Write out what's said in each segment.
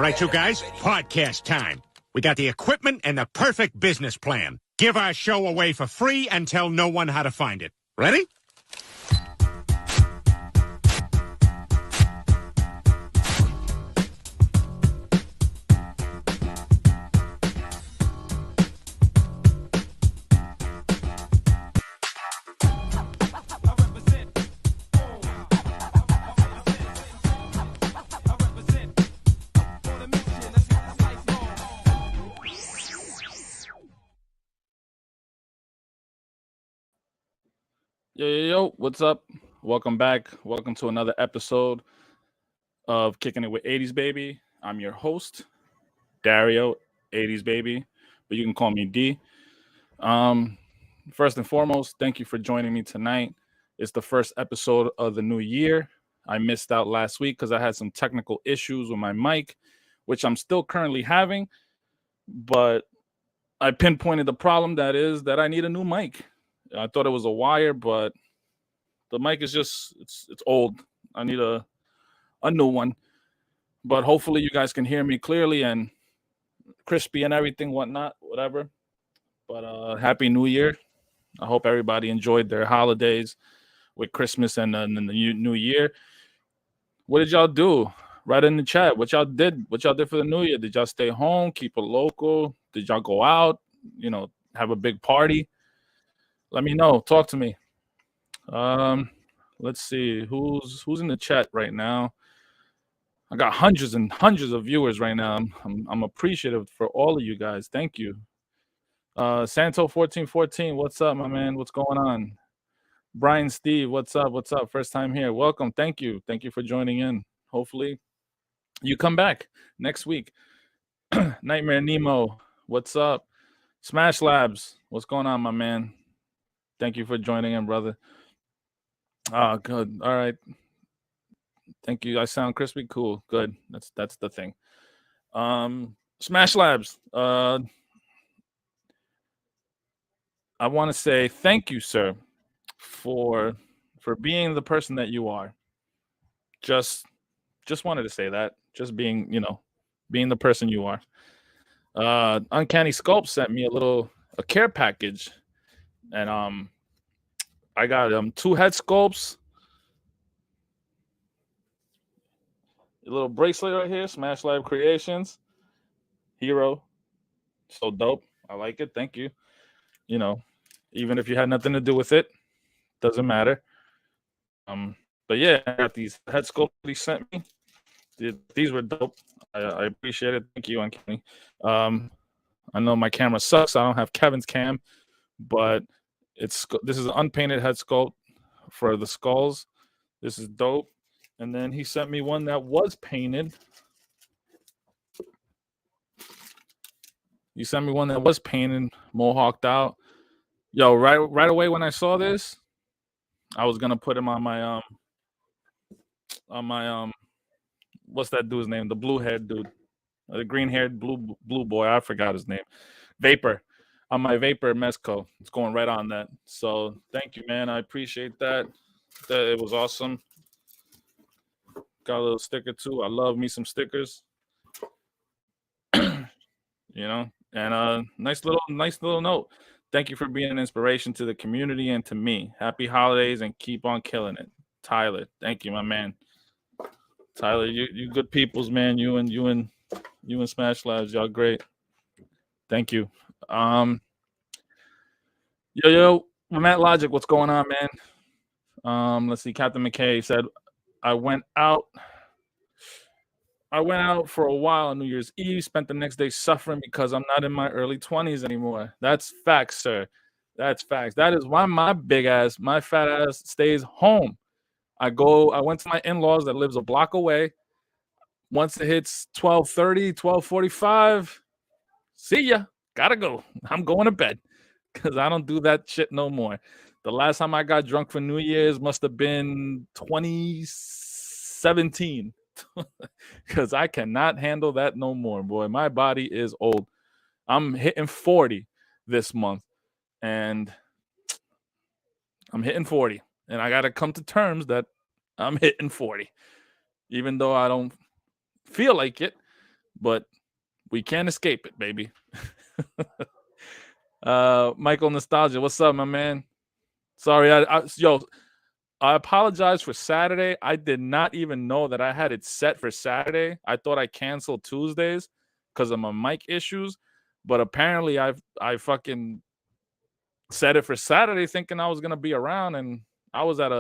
right, you guys, podcast time. We got the equipment and the perfect business plan. Give our show away for free and tell no one how to find it. Ready? Yo, what's up? Welcome back. Welcome to another episode of Kicking It with 80s Baby. I'm your host, Dario, 80s Baby, but you can call me D. First and foremost, thank you for joining me tonight. It's the first episode of the new year. I missed out last week because I had some technical issues with my mic, which I'm still currently having, but I pinpointed the problem that I need a new mic. I thought it was a wire, but the mic is just, it's old. I need a new one. But hopefully you guys can hear me clearly and crispy and everything, whatever. But Happy New Year. I hope everybody enjoyed their holidays with Christmas and the New Year. What did y'all do? Write in the chat. What y'all did for the New Year? Did y'all stay home, keep it local? Did y'all go out, have a big party? Let me know. Talk to me. Let's see who's in the chat right now. I got hundreds and hundreds of viewers right now. I'm appreciative for all of you guys. Thank you. Santo 1414, what's up, my man? What's going on? Brian Steve, what's up? First time here. Welcome. Thank you for joining in. Hopefully you come back next week. Nightmare Nemo, what's up? Smash Labs, what's going on, my man? Thank you for joining in, brother. Good. All right. Thank you. I sound crispy. Cool. Good. That's the thing. Smash Labs. I want to say thank you, sir, for being the person that you are. Just wanted to say that. Just being the person you are. Uncanny Sculpt sent me a care package. And I got 2 head sculpts, a little bracelet right here, Smash Lab Creations, Hero, so dope. I like it. Thank you. Even if you had nothing to do with it, doesn't matter. But yeah, I got these head sculpts he sent me. These were dope. I appreciate it. Thank you, Uncanny. I know my camera sucks. I don't have Kevin's cam, but this is an unpainted head sculpt for the skulls. This is dope. And then he sent me one that was painted. Mohawked out. Yo, right away when I saw this, I was gonna put him on my what's that dude's name? The blue haired dude, the green haired blue boy. I forgot his name. Vapor. On my Vapor Mezco. It's going right on that. So thank you, man. I appreciate that. It was awesome. Got a little sticker too. I love me some stickers. And nice little note. Thank you for being an inspiration to the community and to me. Happy holidays and keep on killing it. Tyler, thank you, my man. Tyler, you good peoples, man. You and Smash Labs, y'all great. Thank you. Yo, Matt Logic, what's going on, man? Let's see. Captain McKay said, I went out for a while on New Year's Eve, spent the next day suffering because I'm not in my early 20s anymore. That's facts, sir. That's facts. That is why my fat ass stays home. I went to my in-laws that lives a block away. Once it hits 12:30, 12:45, see ya. Gotta go. I'm going to bed because I don't do that shit no more. The last time I got drunk for New Year's must have been 2017 because I cannot handle that no more, boy. My body is old. I'm hitting 40 this month, and I got to come to terms that I'm hitting 40, even though I don't feel like it. but we can't escape it, baby. Michael Nostalgia, what's up, my man? Sorry, I apologize for Saturday. I did not even know that I had it set for Saturday. I thought I canceled Tuesdays because of my mic issues, but apparently I fucking set it for Saturday thinking I was gonna be around, and I was at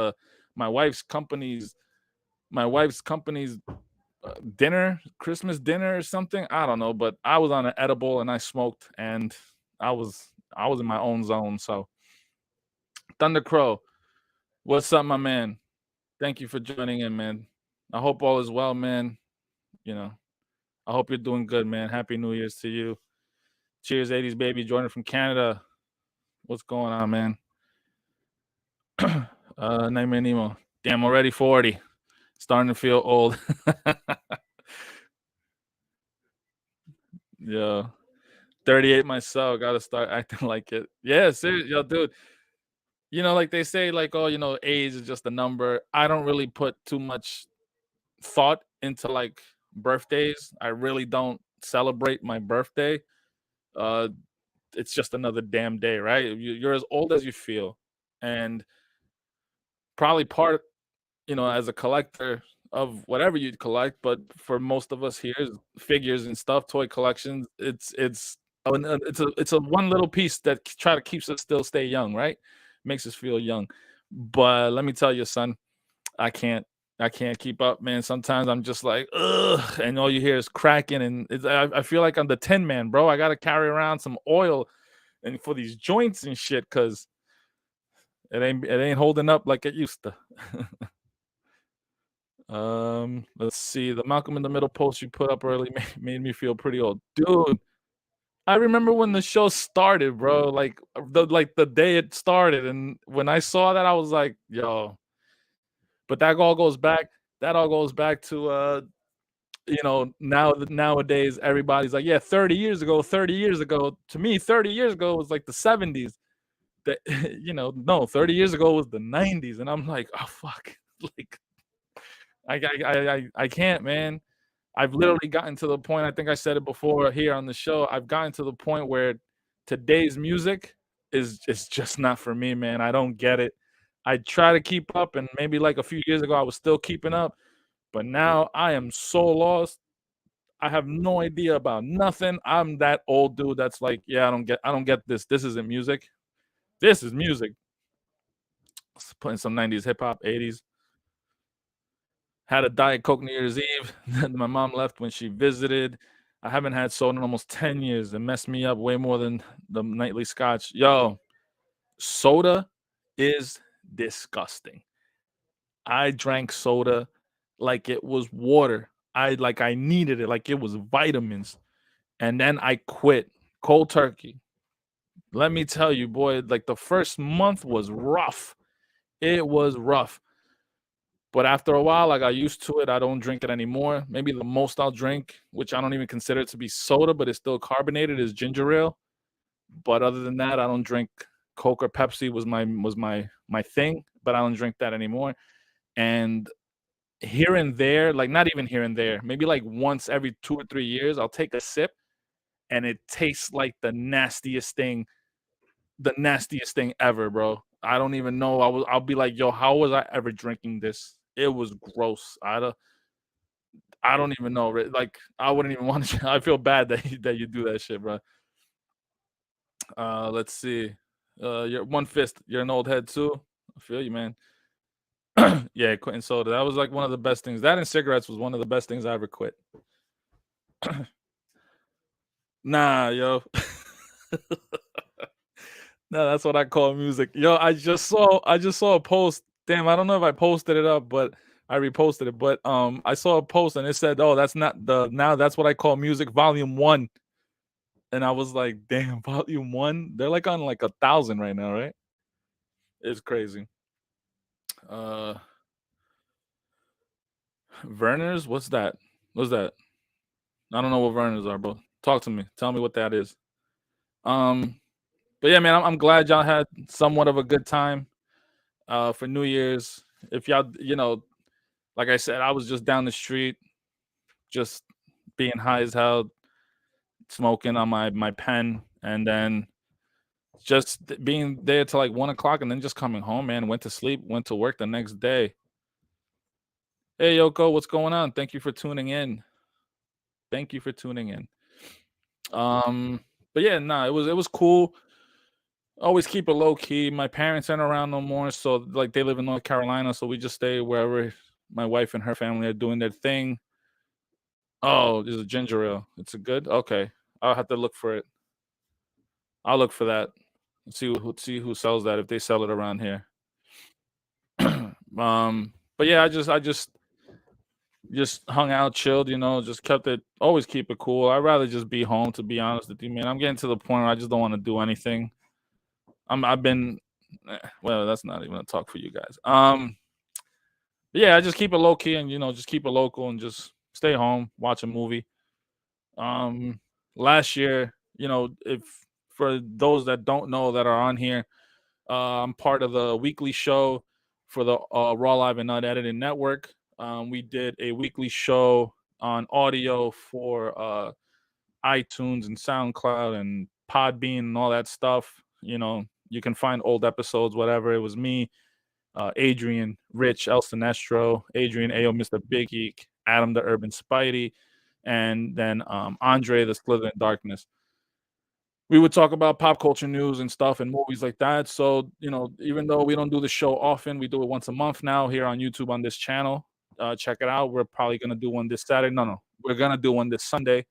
my wife's company's dinner, Christmas dinner or something. I don't know, but I was on an edible and I smoked, and I was in my own zone. So Thunder Crow, what's up, my man? Thank you for joining in, man. I hope all is well, man. You know, I hope you're doing good, man. Happy New Year's to you. Cheers, 80s baby, joining from Canada. What's going on, man? Nightmare Nemo. Damn, already 40. Starting to feel old. Yeah. 38 myself. Gotta start acting like it. Yeah, seriously, yo, dude. You know, like they say, like, oh, age is just a number. I don't really put too much thought into like birthdays. I really don't celebrate my birthday. Uh, it's just another damn day, right? You're as old as you feel, and probably part, as a collector of whatever you collect, but for most of us here, figures and stuff, toy collections, it's a one little piece that try to keeps us still stay young, right? Makes us feel young. But let me tell you, son, I can't keep up, man. Sometimes I'm just like, ugh, and all you hear is cracking, and I feel like I'm the Tin Man, bro. I gotta carry around some oil and for these joints and shit, cause it ain't holding up like it used to. Let's see. The Malcolm in the Middle post you put up early made me feel pretty old, dude. I remember when the show started, bro. Like the day it started, and when I saw that, I was like, yo. But that all goes back. That all goes back to nowadays everybody's like, yeah, 30 years ago, 30 years ago. To me, 30 years ago was like the 70s. That no, 30 years ago was the 90s, and I'm like, oh fuck, like I can't, man. I've literally gotten to the point. I think I said it before here on the show. I've gotten to the point where today's music is just not for me, man. I don't get it. I try to keep up, and maybe like a few years ago I was still keeping up, but now I am so lost. I have no idea about nothing. I'm that old dude that's like, yeah, I don't get this. This isn't music. This is music. Putting some 90s hip hop, 80s. Had a Diet Coke New Year's Eve. My mom left when she visited. I haven't had soda in almost 10 years. It messed me up way more than the nightly scotch. Yo, soda is disgusting. I drank soda like it was water. I needed it like it was vitamins. And then I quit cold turkey. Let me tell you, boy, like the first month was rough. It was rough. But after a while, I got used to it. I don't drink it anymore. Maybe the most I'll drink, which I don't even consider it to be soda, but it's still carbonated, is ginger ale. But other than that, I don't drink Coke or Pepsi was my thing, but I don't drink that anymore. And here and there, like not even here and there, maybe like once every 2 or 3 years, I'll take a sip and it tastes like the nastiest thing ever, bro. I don't even know. I'll be like, yo, how was I ever drinking this? It was gross. I don't even know. Like I wouldn't even want to. I feel bad that you do that shit, bro. Let's see. You're one fist. You're an old head too. I feel you, man. Yeah, quitting soda. That was like one of the best things. That and cigarettes was one of the best things I ever quit. Nah, yo. No, that's what I call music. Yo, I just saw a post. Damn, I don't know if I posted it up, but I reposted it. But I saw a post and it said, "Oh, that's not the now that's what I call music volume 1." And I was like, "Damn, volume 1? They're like on like 1,000 right now, right?" It's crazy. Verners, what's that? What's that? I don't know what Verners are, bro. Talk to me. Tell me what that is. But yeah, man, I'm glad y'all had somewhat of a good time for New Year's. If y'all, like I said, I was just down the street, just being high as hell, smoking on my pen, and then just being there till like 1 o'clock, and then just coming home, man. Went to sleep, went to work the next day. Hey Yoko, what's going on? Thank you for tuning in. Thank you for tuning in. Um, but yeah, nah, it was cool. Always keep it low key. My parents aren't around no more, so like they live in North Carolina, so we just stay wherever my wife and her family are doing their thing. Oh, there's a ginger ale. It's a good. Okay, I'll have to look for it. I'll look for that. See who sells that if they sell it around here. But yeah, I just hung out, chilled, just kept it. Always keep it cool. I'd rather just be home, to be honest with you, man. I'm getting to the point where I just don't want to do anything. I've been, well, that's not even a talk for you guys. Yeah, I just keep it low key and just keep it local and just stay home, watch a movie. Um, Last year, if for those that don't know that are on here, I'm part of the weekly show for the Raw Live and Unedited Network. We did a weekly show on audio for iTunes and SoundCloud and Podbean and all that stuff. You can find old episodes, whatever. It was me, Adrian, Rich, El Sinestro, Adrian, Ayo, Mr. Big Geek, Adam, the Urban Spidey, and then Andre, the Slither in Darkness. We would talk about pop culture news and stuff and movies like that. So, even though we don't do the show often, we do it once a month now here on YouTube on this channel. Check it out. We're probably going to do one this Saturday. No, we're going to do one this Sunday,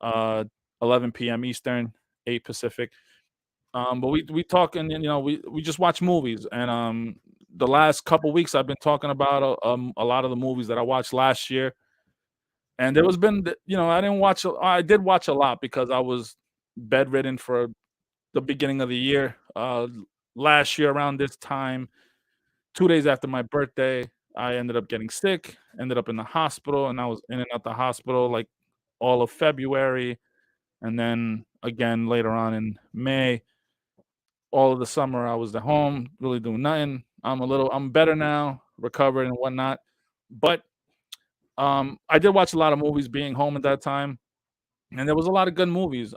uh, 11 p.m. Eastern, 8 Pacific. But we talk and we just watch movies. And the last couple weeks I've been talking about a lot of the movies that I watched last year. And there was been, I didn't watch. I did watch a lot because I was bedridden for the beginning of the year. Last year around this time, 2 days after my birthday, I ended up getting sick. Ended up in the hospital, and I was in and out the hospital like all of February, and then again later on in May. All of the summer I was at home, really doing nothing. I'm better now, recovered and whatnot. But I did watch a lot of movies being home at that time, and there was a lot of good movies.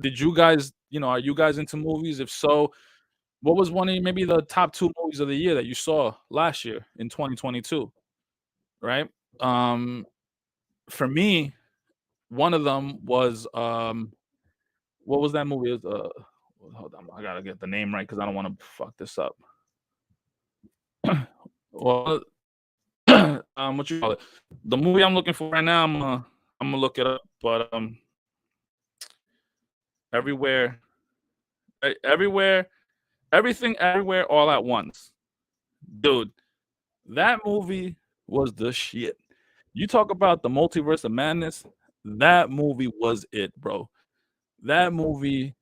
Did you guys, are you guys into movies? If so, what was one of maybe the top two movies of the year that you saw last year in 2022? Right. Um, for me, one of them was what was that movie? It was, hold on, I gotta get the name right because I don't want to fuck this up. Well, what you call it? The movie I'm looking for right now, I'm gonna look it up. But everywhere, everywhere, everything, everywhere, all at once, dude. That movie was the shit. You talk about the multiverse of madness. That movie was it, bro. That movie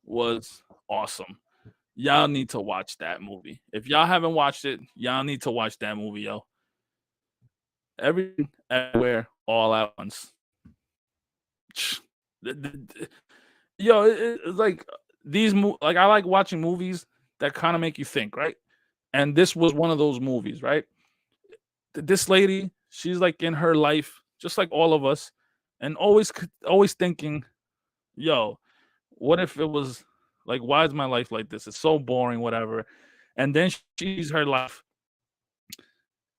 was awesome. Y'all need to watch that movie. If y'all haven't watched it, y'all need to watch that movie, yo. Everything, everywhere, all at once. Yo, it's like like I like watching movies that kind of make you think, right? And this was one of those movies, right? This lady, she's like in her life, just like all of us, and always thinking, yo, what if it was like, why is my life like this? It's so boring, whatever. And then she's her life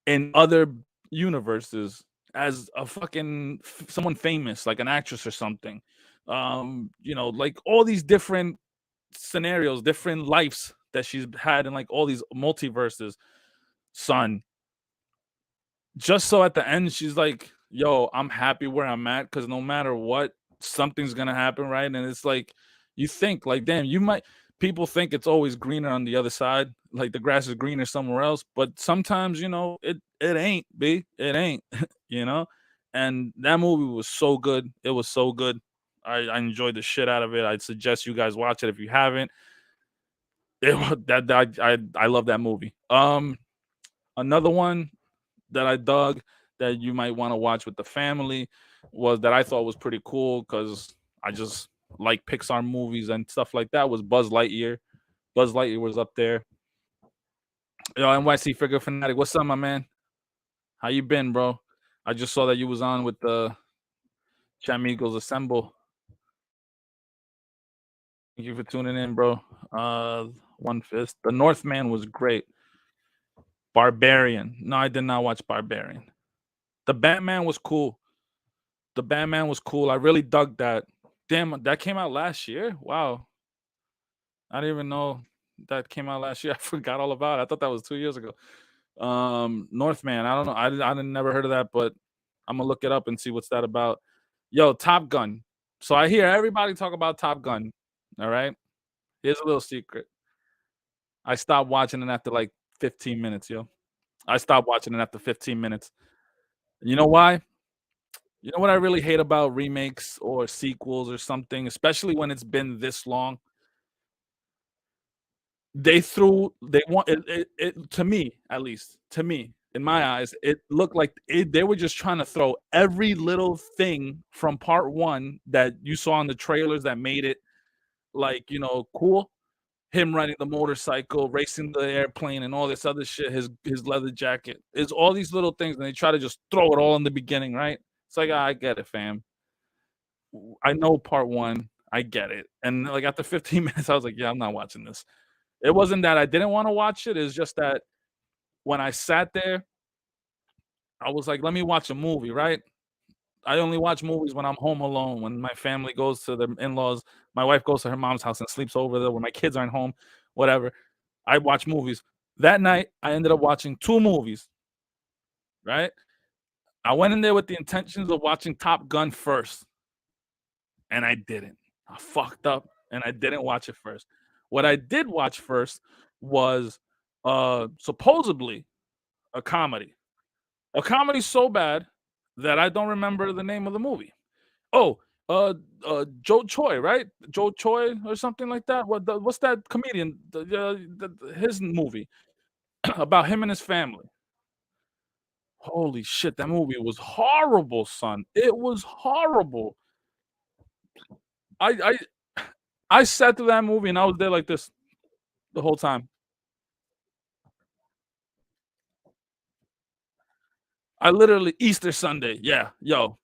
in other universes as a fucking someone famous, like an actress or something. Like all these different scenarios, different lives that she's had in like all these multiverses, son. Just so at the end she's like, yo, I'm happy where I'm at because no matter what, something's gonna happen, right? And it's like you think like, damn, people think it's always greener on the other side, like the grass is greener somewhere else, but sometimes it ain't, it ain't. you know and that movie was so good. It was so good. I enjoyed the shit out of it. I'd suggest you guys watch it if you haven't. I love that movie. Another one that I dug that you might want to watch with the family was that I thought was pretty cool because I just like Pixar movies and stuff like that was Buzz Lightyear. Buzz Lightyear was up there. Yo, NYC Figure Fanatic, what's up, my man? How you been, bro? I just saw that you was on with the Chamigos Assemble. Thank you for tuning in, bro. One Fist. The Northman was great. Barbarian. No, I did not watch Barbarian. The Batman was cool. The Batman was cool. I really dug that. Damn, that came out last year? Wow. I didn't even know that came out last year. I forgot all about it. I thought that was 2 years ago. Northman, I don't know. I didn't never heard of that, but I'm gonna look it up and see what's that about. Yo, Top Gun. So I hear everybody talk about Top Gun. All right. Here's a little secret. I stopped watching it after like 15 minutes, yo. I stopped watching it after 15 minutes. You know why? You know what I really hate about remakes or sequels or something, especially when it's been this long? They want it to me, at least, to me, in my eyes, it looked like they were just trying to throw every little thing from part 1 that you saw in the trailers that made it, like, cool. Him riding the motorcycle, racing the airplane, and all this other shit, his leather jacket. It's all these little things, and they try to just throw it all in the beginning, right? It's like, I get it, fam. I know part 1, I get it, and, like, after 15 minutes, I was like, "Yeah, I'm not watching this." It wasn't that I didn't wanna watch it, it's just that when I sat there, I was like, "Let me watch a movie," right? I only watch movies when I'm home alone, when my family goes to their in-laws, my wife goes to her mom's house and sleeps over there, when my kids aren't home, whatever. I watch movies. That night, I ended up watching 2 movies, right? I went in there with the intentions of watching Top Gun first, and I didn't. I fucked up, and I didn't watch it first. What I did watch first was, supposedly a comedy. A comedy so bad that I don't remember the name of the movie. Oh, uh, Joe Choi, right? Joe Choi or something like that. What's that comedian? His movie about him and his family. Holy shit, that movie was horrible, son. It was horrible. I I sat through that movie and I was there like this the whole time. I literally Easter Sunday. Yeah, yo,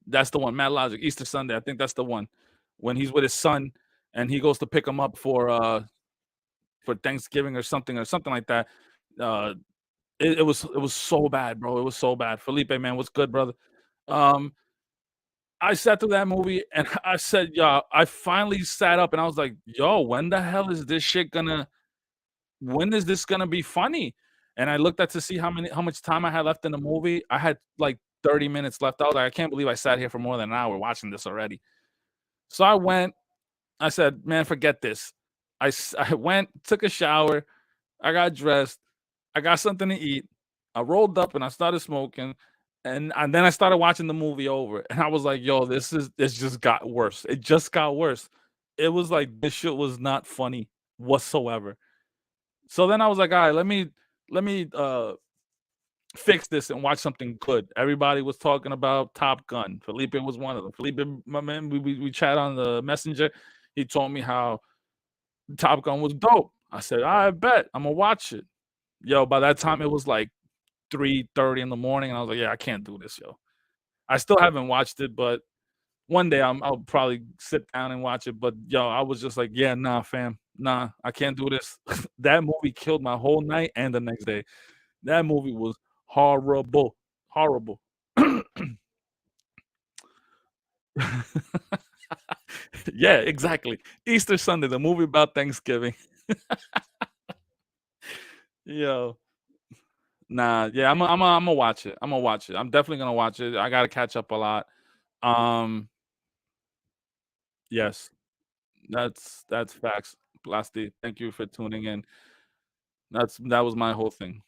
that's the one. Mad Logic, Easter Sunday. I think that's the one. When he's with his son and he goes to pick him up for Thanksgiving or something like that. Uh it was so bad, bro. It was so bad. Felipe, man, what's good, brother? Um, I sat through that movie and I said, "Yo," I finally sat up and I was like, "Yo, when the hell is this shit gonna when is this gonna be funny?" And I looked at to see how much time I had left in the movie. I had like 30 minutes left. I was like, "I can't believe I sat here for more than an hour watching this already." So I went, I said, "Man, forget this." I went, took a shower, I got dressed, I got something to eat. I rolled up and I started smoking, and then I started watching the movie over, and I was like, "Yo, this just got worse. It just got worse." It was like this shit was not funny whatsoever. So then I was like, "All right, let me fix this and watch something good." Everybody was talking about Top Gun. Felipe was one of them. Felipe, my man, we chat on the messenger. He told me how Top Gun was dope. I said, "I bet Imma watch it." Yo, by that time, it was like 3:30 in the morning, and I was like, "Yeah, I can't do this, yo." I still haven't watched it, but one day I'll probably sit down and watch it, but, yo, I was just like, "Yeah, nah, fam. Nah, I can't do this." That movie killed my whole night and the next day. That movie was horrible, horrible. Yeah, exactly. Easter Sunday, the movie about Thanksgiving. Yo. Nah, yeah, Imma watch it. Imma watch it. I'm definitely gonna watch it. I gotta catch up a lot. Um, yes, that's facts. Blasty, thank you for tuning in. That was my whole thing.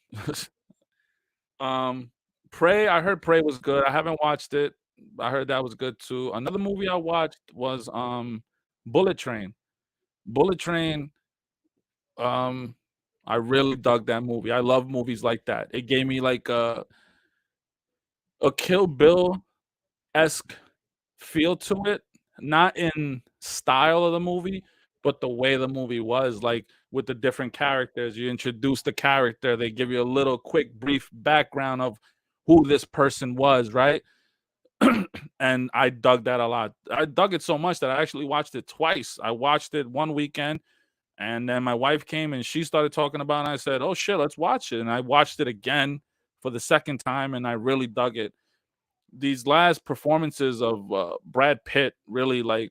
Um, Prey, I heard Prey was good. I haven't watched it. I heard that was good too. Another movie I watched was Bullet Train. Bullet Train, um, I really dug that movie. I love movies like that. It gave me like a Kill Bill-esque feel to it, not in style of the movie, but the way the movie was, like, with the different characters. You introduce the character, they give you a little quick brief background of who this person was, right? And I dug that a lot. I dug it so much that I actually watched it twice. I watched it one weekend, and then my wife came and she started talking about it, and I said, "Oh shit, let's watch it." And I watched it again for the second time, and I really dug it. These last performances of Brad Pitt I've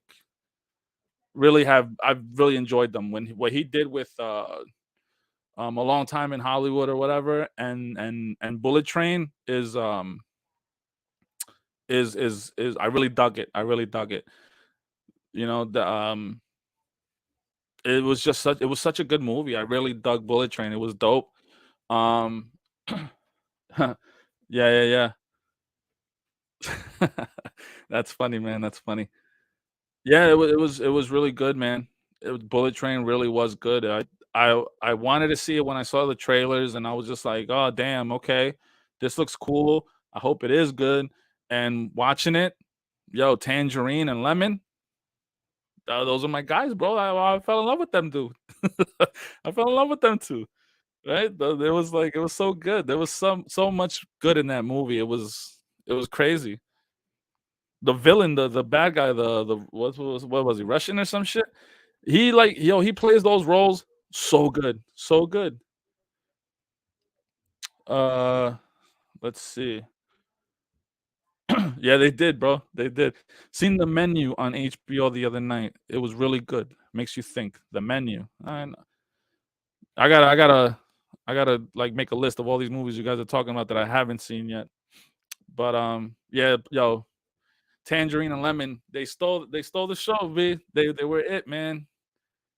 really enjoyed them. When what he did with a long time in Hollywood or whatever, and Bullet Train is I really dug it. I really dug it. You know, it was such a good movie. I really dug Bullet Train. It was dope. Um yeah, yeah, yeah. That's funny, man. That's funny. Yeah, it was really good, man. Bullet Train really was good. I wanted to see it when I saw the trailers, and I was just like, "Oh, damn, okay, this looks cool. I hope it is good." And watching it, yo, Tangerine and Lemon, those are my guys, bro. I fell in love with them, dude. I fell in love with them too, right? It was like it was so good. There was so much good in that movie. It was crazy. The villain, the bad guy, the what was he, Russian or some shit? He like yo, he plays those roles so good, so good. Uh, let's see. Yeah, they did, bro. They did. Seen The Menu on HBO the other night. It was really good. Makes you think. The Menu. I gotta, I gotta, I gotta like make a list of all these movies you guys are talking about that I haven't seen yet. But yeah, yo, Tangerine and Lemon, they stole the show, B. They were it, man.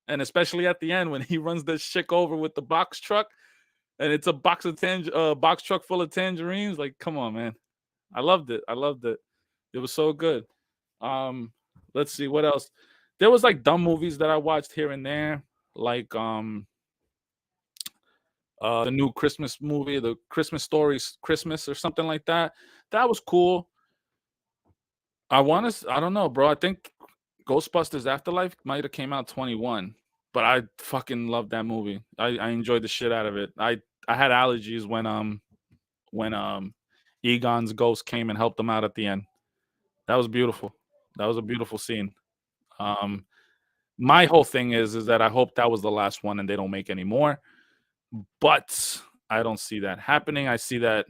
And especially at the end when he runs this chick over with the box truck, and it's a box truck full of tangerines. Like, come on, man. I loved it. I loved it. It was so good. Um, let's see what else. There was like dumb movies that I watched here and there, like the new Christmas movie, the Christmas Stories Christmas or something like that. That was cool. I don't know, bro. I think Ghostbusters Afterlife might have came out 21, but I fucking love that movie. I enjoyed the shit out of it. I had allergies when Egon's ghost came and helped him out at the end. That was beautiful. That was a beautiful scene. Um, my whole thing is that I hope that was the last one and they don't make any more. But I don't see that happening. I see that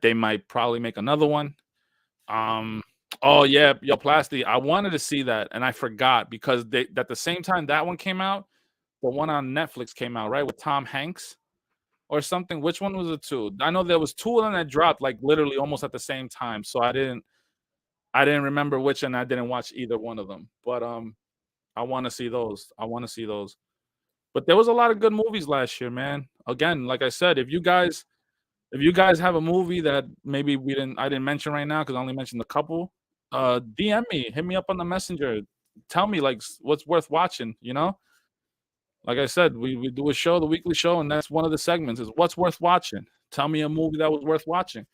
they might probably make another one. Um, oh yeah, yo, Plasty. I wanted to see that and I forgot because they at the same time that one came out, the one on Netflix came out, right? With Tom Hanks or something. Which one was the two? I know there was two of them that dropped like literally almost at the same time. So I didn't remember which and I didn't watch either one of them. But I want to see those. I want to see those. But there was a lot of good movies last year, man. Again, like I said, if you guys have a movie that maybe I didn't mention right now because I only mentioned a couple, DM me, hit me up on the messenger. Tell me like what's worth watching, you know? Like I said, we do a show, the weekly show, and that's one of the segments is what's worth watching. Tell me a movie that was worth watching,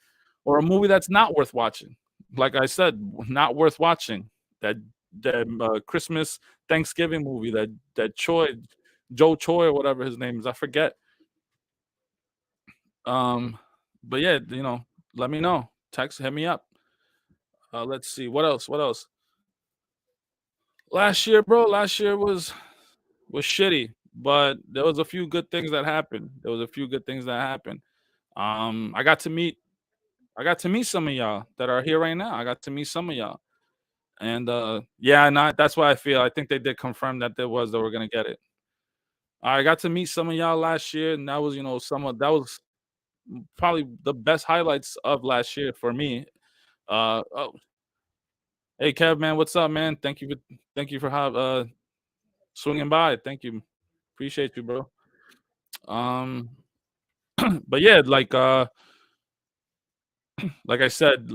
or a movie that's not worth watching. Like I said, not worth watching. That Christmas Thanksgiving movie that Joe Choi or whatever his name is, I forget. Um, but yeah, let me know. Text, hit me up. Let's see what else. What else? Last year, bro. Last year was shitty, but there was a few good things that happened. There was a few good things that happened. I got to meet some of y'all that are here right now. I got to meet some of y'all. And yeah, not that's why I feel. I think they did confirm that they were gonna get it. I got to meet some of y'all last year, and that was, that was probably the best highlights of last year for me. Oh, hey Kev, man, what's up, man? Thank you for swinging by. Thank you, appreciate you, bro. Um, but yeah, like I said,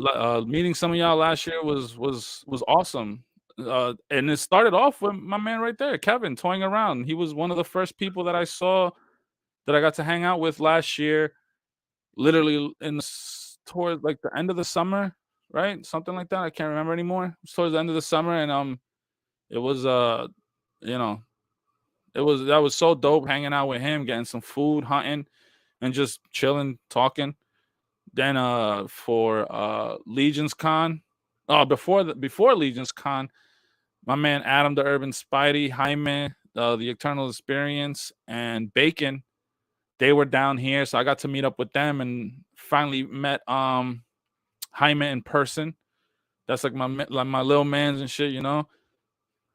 meeting some of y'all last year was awesome. And it started off with my man right there, Kevin, toying around. He was one of the first people that I saw that I got to hang out with last year. Literally towards like the end of the summer, right? Something like that. I can't remember anymore. It was towards the end of the summer, and it was you know, that was so dope hanging out with him, getting some food, hunting, and just chilling, talking. Then for Legion's Con, before Legion's Con, my man Adam the Urban Spidey, Jaime, the Eternal Experience, and Bacon, they were down here, so I got to meet up with them and finally met Jaime in person. That's like my little man's and shit, you know.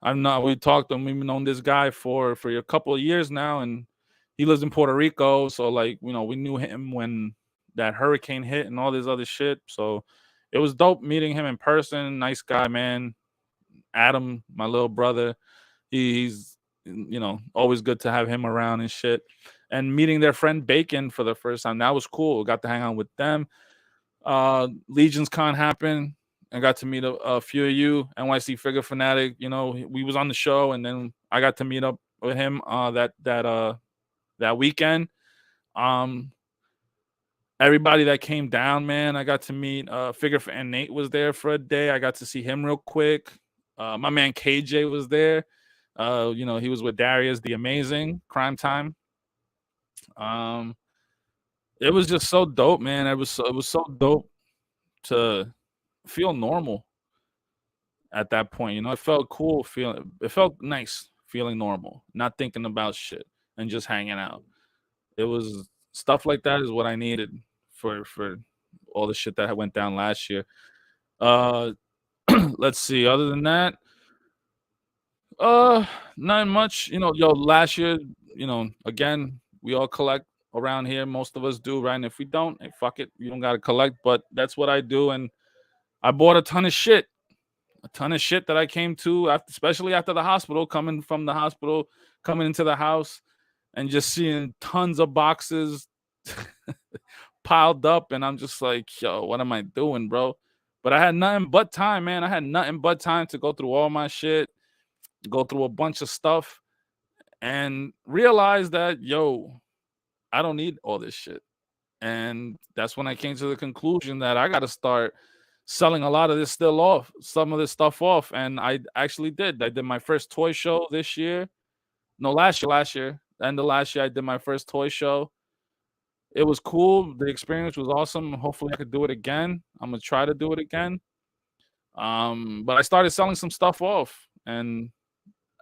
We talked and we've known this guy for a couple of years now, and he lives in Puerto Rico, so like, you know, we knew him when that hurricane hit and all this other shit. So it was dope meeting him in person. Nice guy, man. Adam, my little brother, he's, you know, always good to have him around and shit. And meeting their friend Bacon for the first time, that was cool. Got to hang out with them. Legion's Con happened. I got to meet a few of you, NYC Figure Fanatic. You know, we was on the show, and then I got to meet up with him that weekend. Everybody that came down, man, I got to meet. Figure Fan Nate was there for a day. I got to see him real quick. My man KJ was there. You know, he was with Darius the Amazing, Crime Time. It was just so dope, man. It was so dope to feel normal at that point. You know, it felt cool feeling. It felt nice feeling normal, not thinking about shit and just hanging out. It was stuff like that is what I needed for all the shit that went down last year. Let's see. Other than that, not much. You know, last year, you know, again, we all collect around here. Most of us do, right? And if we don't, hey, fuck it, you don't gotta collect. But that's what I do, and I bought a ton of shit that I came to, especially after the hospital, coming from the hospital, coming into the house, and just seeing tons of boxes piled up, and I'm just like, yo, what am I doing, bro? But I had nothing but time, man. I had nothing but time to go through all my shit, go through a bunch of stuff, and realize that, yo, I don't need all this shit. And that's when I came to the conclusion that I got to start selling a lot of this some of this stuff off. And I actually did. I did my first toy show this year. No, last year. End of last year, I did my first toy show. It was cool. The experience was awesome. Hopefully I could do it again. I'm gonna try to do it again. But I started selling some stuff off, and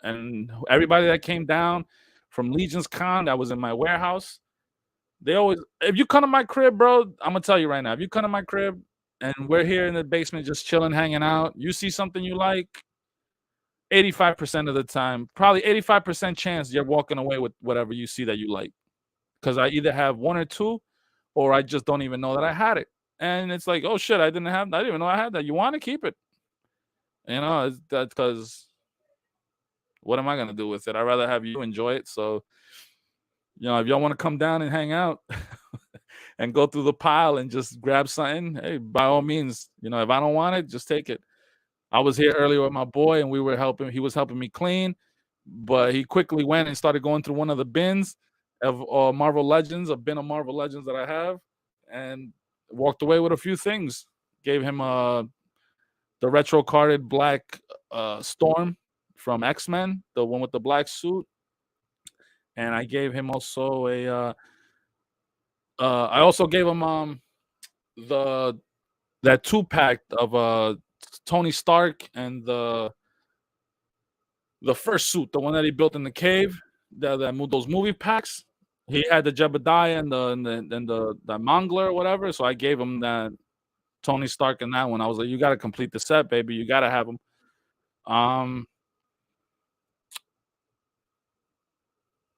everybody that came down from Legion's Con that was in my warehouse, they always, if you come to my crib, bro, I'm gonna tell you right now, if you come to my crib and we're here in the basement just chilling, hanging out, you see something you like, 85% of the time, probably 85% chance you're walking away with whatever you see that you like. Because I either have one or two, or I just don't even know that I had it. And it's like, oh shit, I didn't even know I had that. You want to keep it. You know, that's because what am I gonna do with it? I'd rather have you enjoy it. So, you know, if y'all want to come down and hang out and go through the pile and just grab something, hey, by all means, you know, if I don't want it, just take it. I was here earlier with my boy, and he was helping me clean, but he quickly went and started going through one of the bins of Marvel Legends, a bin of Marvel Legends that I have, and walked away with a few things. Gave him the retro carded black Storm from X-Men, the one with the black suit. And I gave him also I also gave him that 2-pack of Tony Stark and the first suit, the one that he built in the cave, those movie packs. He had the Jebediah and the Mongler or whatever. So I gave him that Tony Stark and that one. I was like, you got to complete the set, baby. You got to have them.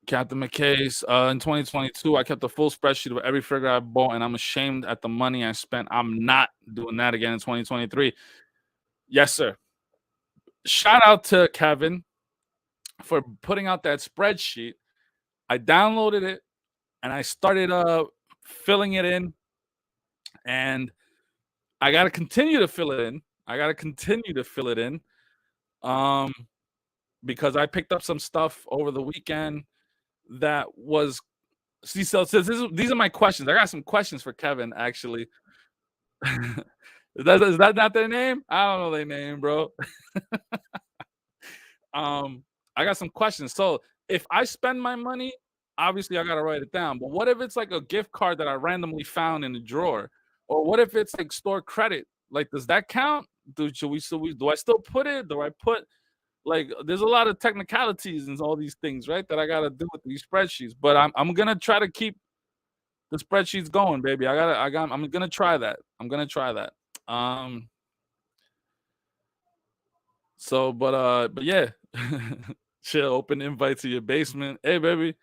Captain McKay's in 2022, I kept a full spreadsheet of every figure I bought, and I'm ashamed at the money I spent. I'm not doing that again in 2023. Yes, sir. Shout out to Kevin for putting out that spreadsheet. I downloaded it and I started filling it in, and I got to continue to fill it in. Because I picked up some stuff over the weekend that was. See, so these are my questions. I got some questions for Kevin, actually. Is that not their name? I don't know their name, bro. I got some questions. So if I spend my money, obviously I gotta write it down. But what if it's like a gift card that I randomly found in the drawer? Or what if it's like store credit? Like, does that count? Do I still put it? Do I put like there's a lot of technicalities and all these things, right? That I gotta do with these spreadsheets. But I'm gonna try to keep the spreadsheets going, baby. I'm gonna try that. I'm gonna try that. Um but yeah. Shit, open invite to your basement. Hey baby,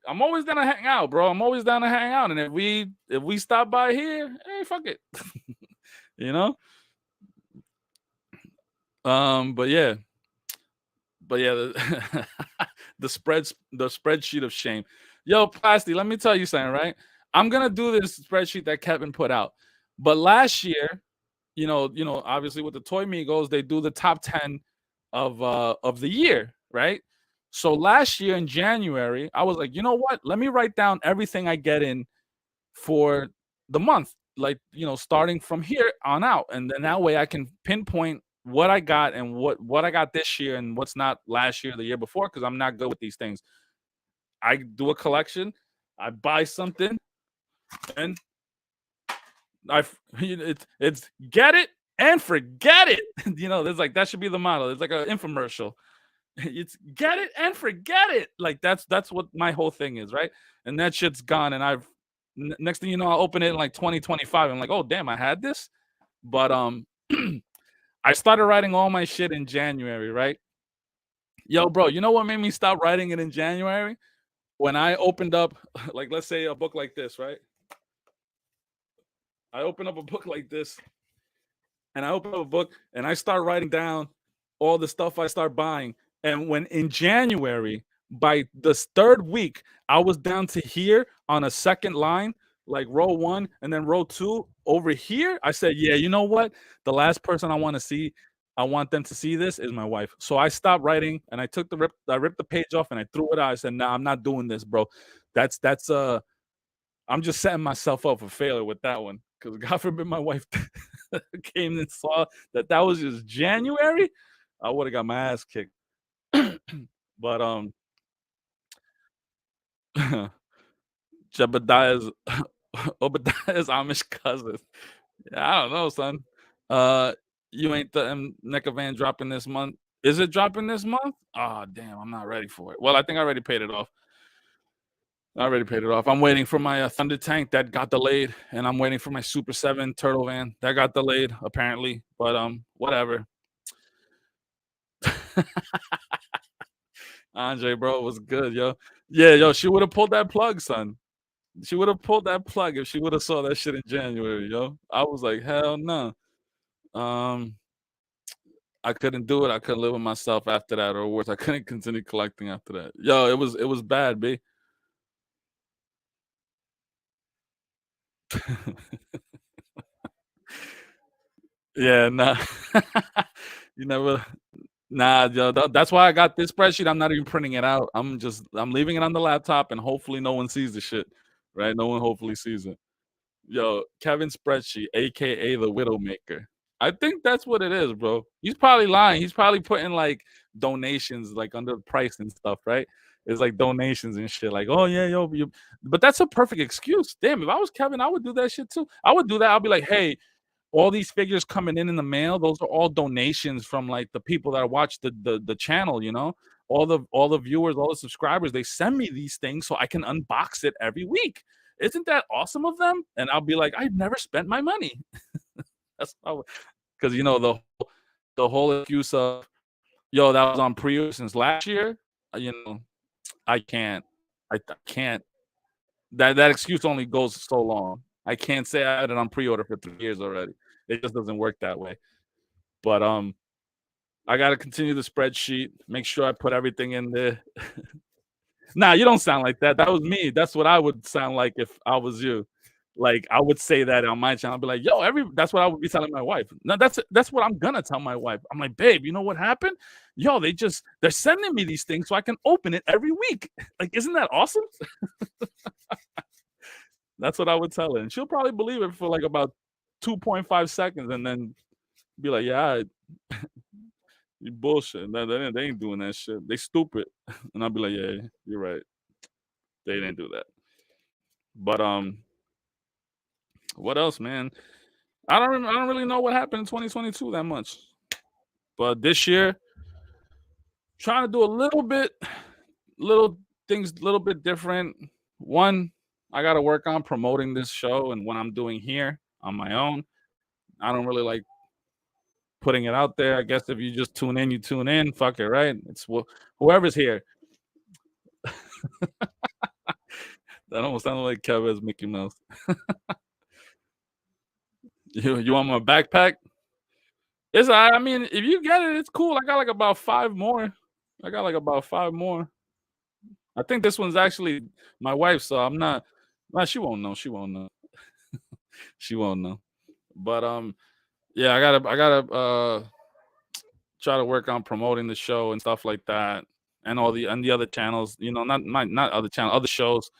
I'm always down to hang out, bro. I'm always down to hang out. And if we stop by here, hey, fuck it. you know? But yeah. But yeah, the spreadsheet of shame. Yo, Plasty, let me tell you something, right? I'm gonna do this spreadsheet that Kevin put out. But last year, obviously with the Toy Migos, they do the top 10 of the year, right? So last year in January, I was like, you know what? Let me write down everything I get in for the month, like starting from here on out, and then that way I can pinpoint what I got and what I got this year and what's not last year, the year before, because I'm not good with these things. I do a collection, I buy something, and it's get it and forget it. There's like that should be the model. It's like an infomercial. It's get it and forget it. Like that's what my whole thing is, right? And that shit's gone. And next thing you know, I'll open it in like 2025. I'm like, oh damn, I had this. But I started writing all my shit in January, right? Yo, bro, you know what made me stop writing it in January? When I opened up, like, let's say a book like this, right? I open up a book like this, and I open up a book, and I start writing down all the stuff I start buying. And when in January, by the third week, I was down to here on a second line, like row one, and then row two over here. I said, yeah, you know what? The last person I want them to see this is my wife. So I stopped writing and I ripped the page off and I threw it out. I said, nah, I'm not doing this, bro. That's I'm just setting myself up for failure with that one. Because God forbid my wife came and saw that was just January, I would have got my ass kicked. But Jebediah's Obadiah's Amish cousin. Yeah, I don't know, son. Uh, you ain't the NECA van dropping this month. Is it dropping this month? Oh, damn, I'm not ready for it. Well, I think I already paid it off. I'm waiting for my Thunder Tank that got delayed, and I'm waiting for my Super 7 Turtle Van that got delayed apparently. But whatever. Andre, bro, was good, yo. Yeah, yo, she would have pulled that plug, son. She would have pulled that plug if she would have saw that shit in January, yo. I was like, hell no. Um, I couldn't do it. I couldn't live with myself after that, or worse, I couldn't continue collecting after that. Yo, it was bad, B. Yeah, nah. You never Nah, yo, that's why I got this spreadsheet. I'm not even printing it out. I'm leaving it on the laptop and hopefully no one sees the shit. Right? No one hopefully sees it. Yo, Kevin spreadsheet, aka the Widowmaker. I think that's what it is, bro. He's probably lying. He's probably putting like donations like under the price and stuff, right? It's like donations and shit. Like, oh yeah, yo, but that's a perfect excuse. Damn, if I was Kevin, I would do that shit too. I would do that. I'll be like, hey, all these figures coming in the mail, those are all donations from like the people that watch the channel, all the viewers, all the subscribers, they send me these things so I can unbox it every week. Isn't that awesome of them? And I'll be like, I've never spent my money. That's because the whole excuse of yo, that was on pre-order since last year. I can't. I can't. That excuse only goes so long. I can't say I had it on pre-order for 3 years already. It just doesn't work that way. But I gotta continue the spreadsheet, make sure I put everything in there. Nah, you don't sound like that. That was me. That's what I would sound like if I was you. Like I would say that on my channel. I'd be like, yo, that's what I would be telling my wife. No, that's what I'm gonna tell my wife. I'm like, babe, you know what happened? Yo, they're sending me these things so I can open it every week. Like, isn't that awesome? That's what I would tell her. And she'll probably believe it for like about 2.5 seconds and then be like, yeah, you bullshit. They ain't doing that shit. They stupid. And I'll be like, yeah, you're right. They didn't do that. But What else, man? I don't really know what happened in 2022 that much. But this year, trying to do a little things a little bit different. One, I got to work on promoting this show and what I'm doing here on my own. I don't really like putting it out there. I guess if you just tune in, you tune in. Fuck it, right? It's whoever's here. That almost sounded like Kev as Mickey Mouse. You want my backpack? It's I mean, if you get it, it's cool. I got like about 5 more. I think this one's actually my wife, so I'm not. Well, she won't know. She won't know. She won't know. But yeah, I gotta try to work on promoting the show and stuff like that, and all the other channels. You know, not other channel, other shows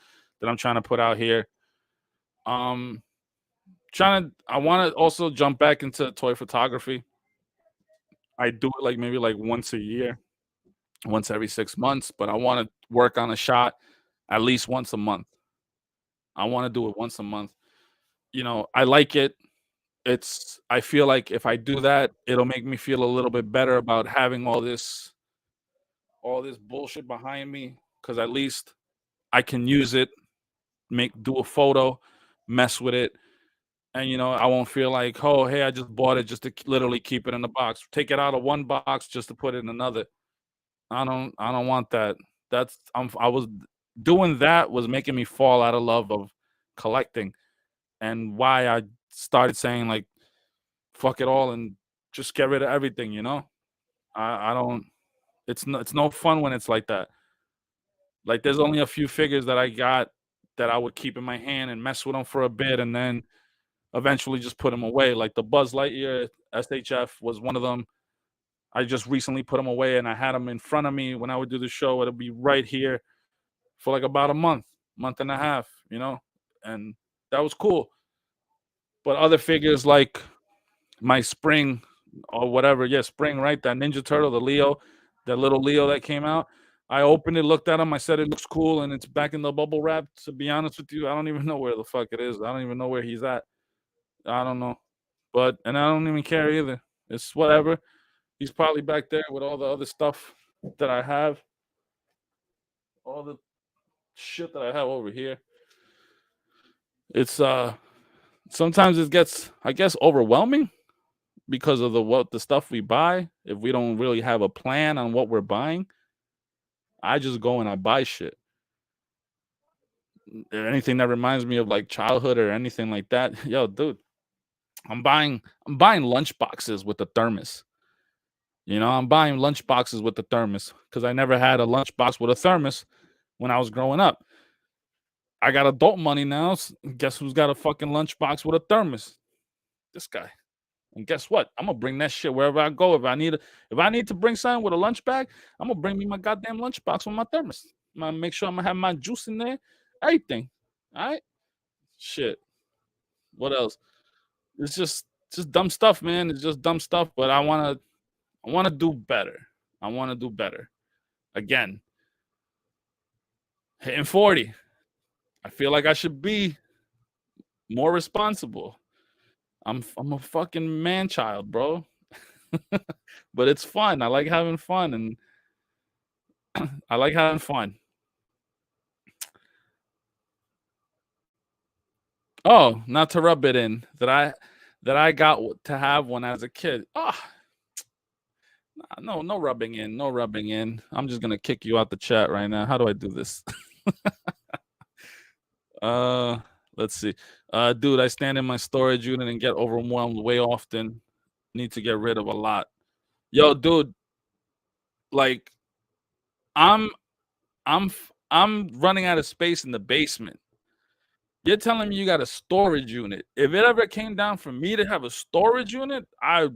that I'm trying to put out here. Um, I want to also jump back into toy photography. I do it like maybe like once a year, once every 6 months, but I want to work on a shot at least once a month. I want to do it once a month. You know, I like it. I feel like if I do that, it'll make me feel a little bit better about having all this bullshit behind me, because at least I can use it, do a photo, mess with it, and I won't feel like, oh, hey, I just bought it just to literally keep it in the box, take it out of one box just to put it in another. I don't want that. I was doing that was making me fall out of love of collecting, and why I started saying like fuck it all and just get rid of everything. I don't. It's no fun when it's like that. Like there's only a few figures that I got that I would keep in my hand and mess with them for a bit, and then eventually just put them away. Like the Buzz Lightyear SHF was one of them. I just recently put them away, and I had them in front of me when I would do the show. It'll be right here for like about a month and a half, and that was cool. But other figures like my Spring or whatever, yeah, Spring, right? That Ninja Turtle, the Leo, that little Leo that came out. I opened it, looked at him, I said it looks cool, and it's back in the bubble wrap. To be honest with you, I don't even know where the fuck it is. I don't even know where he's at. I don't know. And I don't even care either. It's whatever. He's probably back there with all the other stuff that I have. All the shit that I have over here. It's sometimes it gets, I guess, overwhelming because of the stuff we buy. If we don't really have a plan on what we're buying, I just go and I buy shit. Anything that reminds me of like childhood or anything like that. Yo, dude, I'm buying lunch boxes with the thermos. I'm buying lunch boxes with the thermos because I never had a lunch box with a thermos when I was growing up. I got adult money now. Guess who's got a fucking lunch box with a thermos? This guy. And guess what? I'm gonna bring that shit wherever I go. If I need to bring something with a lunch bag, I'm gonna bring me my goddamn lunch box with my thermos. I'm gonna make sure I'm gonna have my juice in there, everything. All right, shit. What else? It's just dumb stuff, man. It's just dumb stuff. But I wanna do better. I wanna do better. Again, hitting 40. I feel like I should be more responsible. I'm a fucking man child, bro. But it's fun. I like having fun, and I like having fun. Oh, not to rub it in that I got to have one as a kid. Oh, no rubbing in, no rubbing in. I'm just gonna kick you out the chat right now. How do I do this? Let's see. Dude, I stand in my storage unit and get overwhelmed way often. Need to get rid of a lot. Yo, dude, like I'm I'm running out of space in the basement. You're telling me you got a storage unit. If it ever came down for me to have a storage unit, I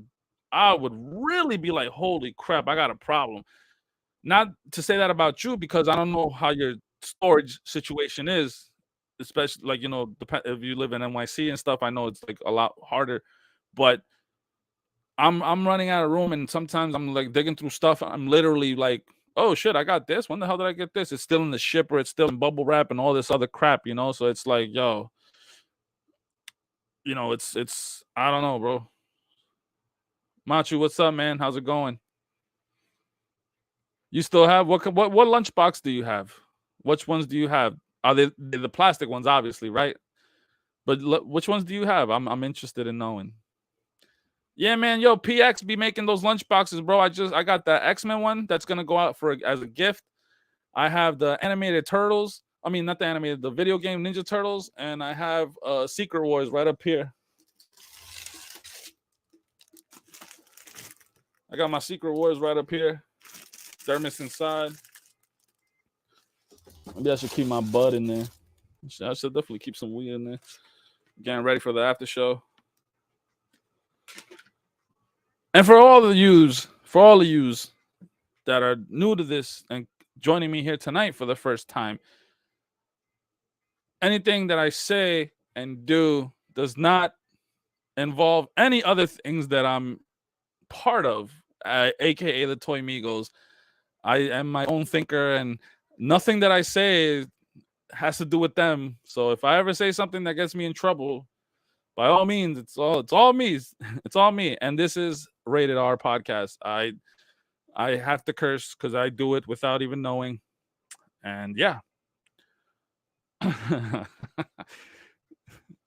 would really be like, holy crap, I got a problem. Not to say that about you, because I don't know how your storage situation is, especially like if you live in NYC and stuff. I know it's like a lot harder, but I'm running out of room, and sometimes I'm like digging through stuff. I'm literally like, oh shit, I got this. When the hell did I get this? It's still in the shipper. It's still in bubble wrap and all this other crap, So it's like, yo, you know, it's I don't know, bro. Machu, what's up, man? How's it going? You still have what lunchbox do you have? Which ones do you have? Are they the plastic ones, obviously, right? But which ones do you have? I'm interested in knowing. Yeah, man, yo, PX be making those lunch boxes, bro. I got the X-Men one that's gonna go out as a gift. I have the animated turtles. I mean, not the animated, the video game Ninja Turtles, and I have Secret Wars right up here. I got my Secret Wars right up here. Thermos inside. Maybe I should keep my bud in there. I should definitely keep some weed in there. Getting ready for the after show. And for all of yous that are new to this and joining me here tonight for the first time, anything that I say and do does not involve any other things that I'm part of, aka the Toy Migos. I am my own thinker, and nothing that I say has to do with them. So if I ever say something that gets me in trouble, by all means, it's all me. It's all me. And this is Rated R podcast. I have to curse because I do it without even knowing. And yeah.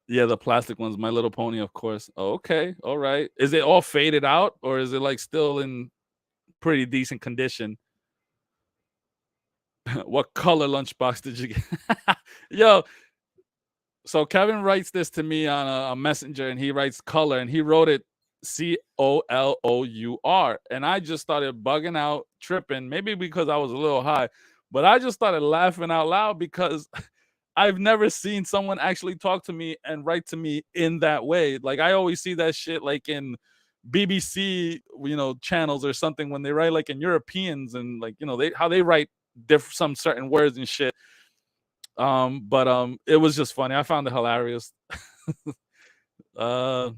Yeah, the plastic ones, My Little Pony, of course. Okay, all right. Is it all faded out, or is it like still in pretty decent condition? What color lunchbox did you get? Yo, so Kevin writes this to me on a messenger, and he writes color, and he wrote it COLOUR, and I just started bugging out, tripping, maybe because I was a little high, but I just started laughing out loud because I've never seen someone actually talk to me and write to me in that way. Like, I always see that shit like in BBC, channels or something, when they write like in Europeans, and like, how they write some certain words and shit. But it was just funny. I found it hilarious. Bro,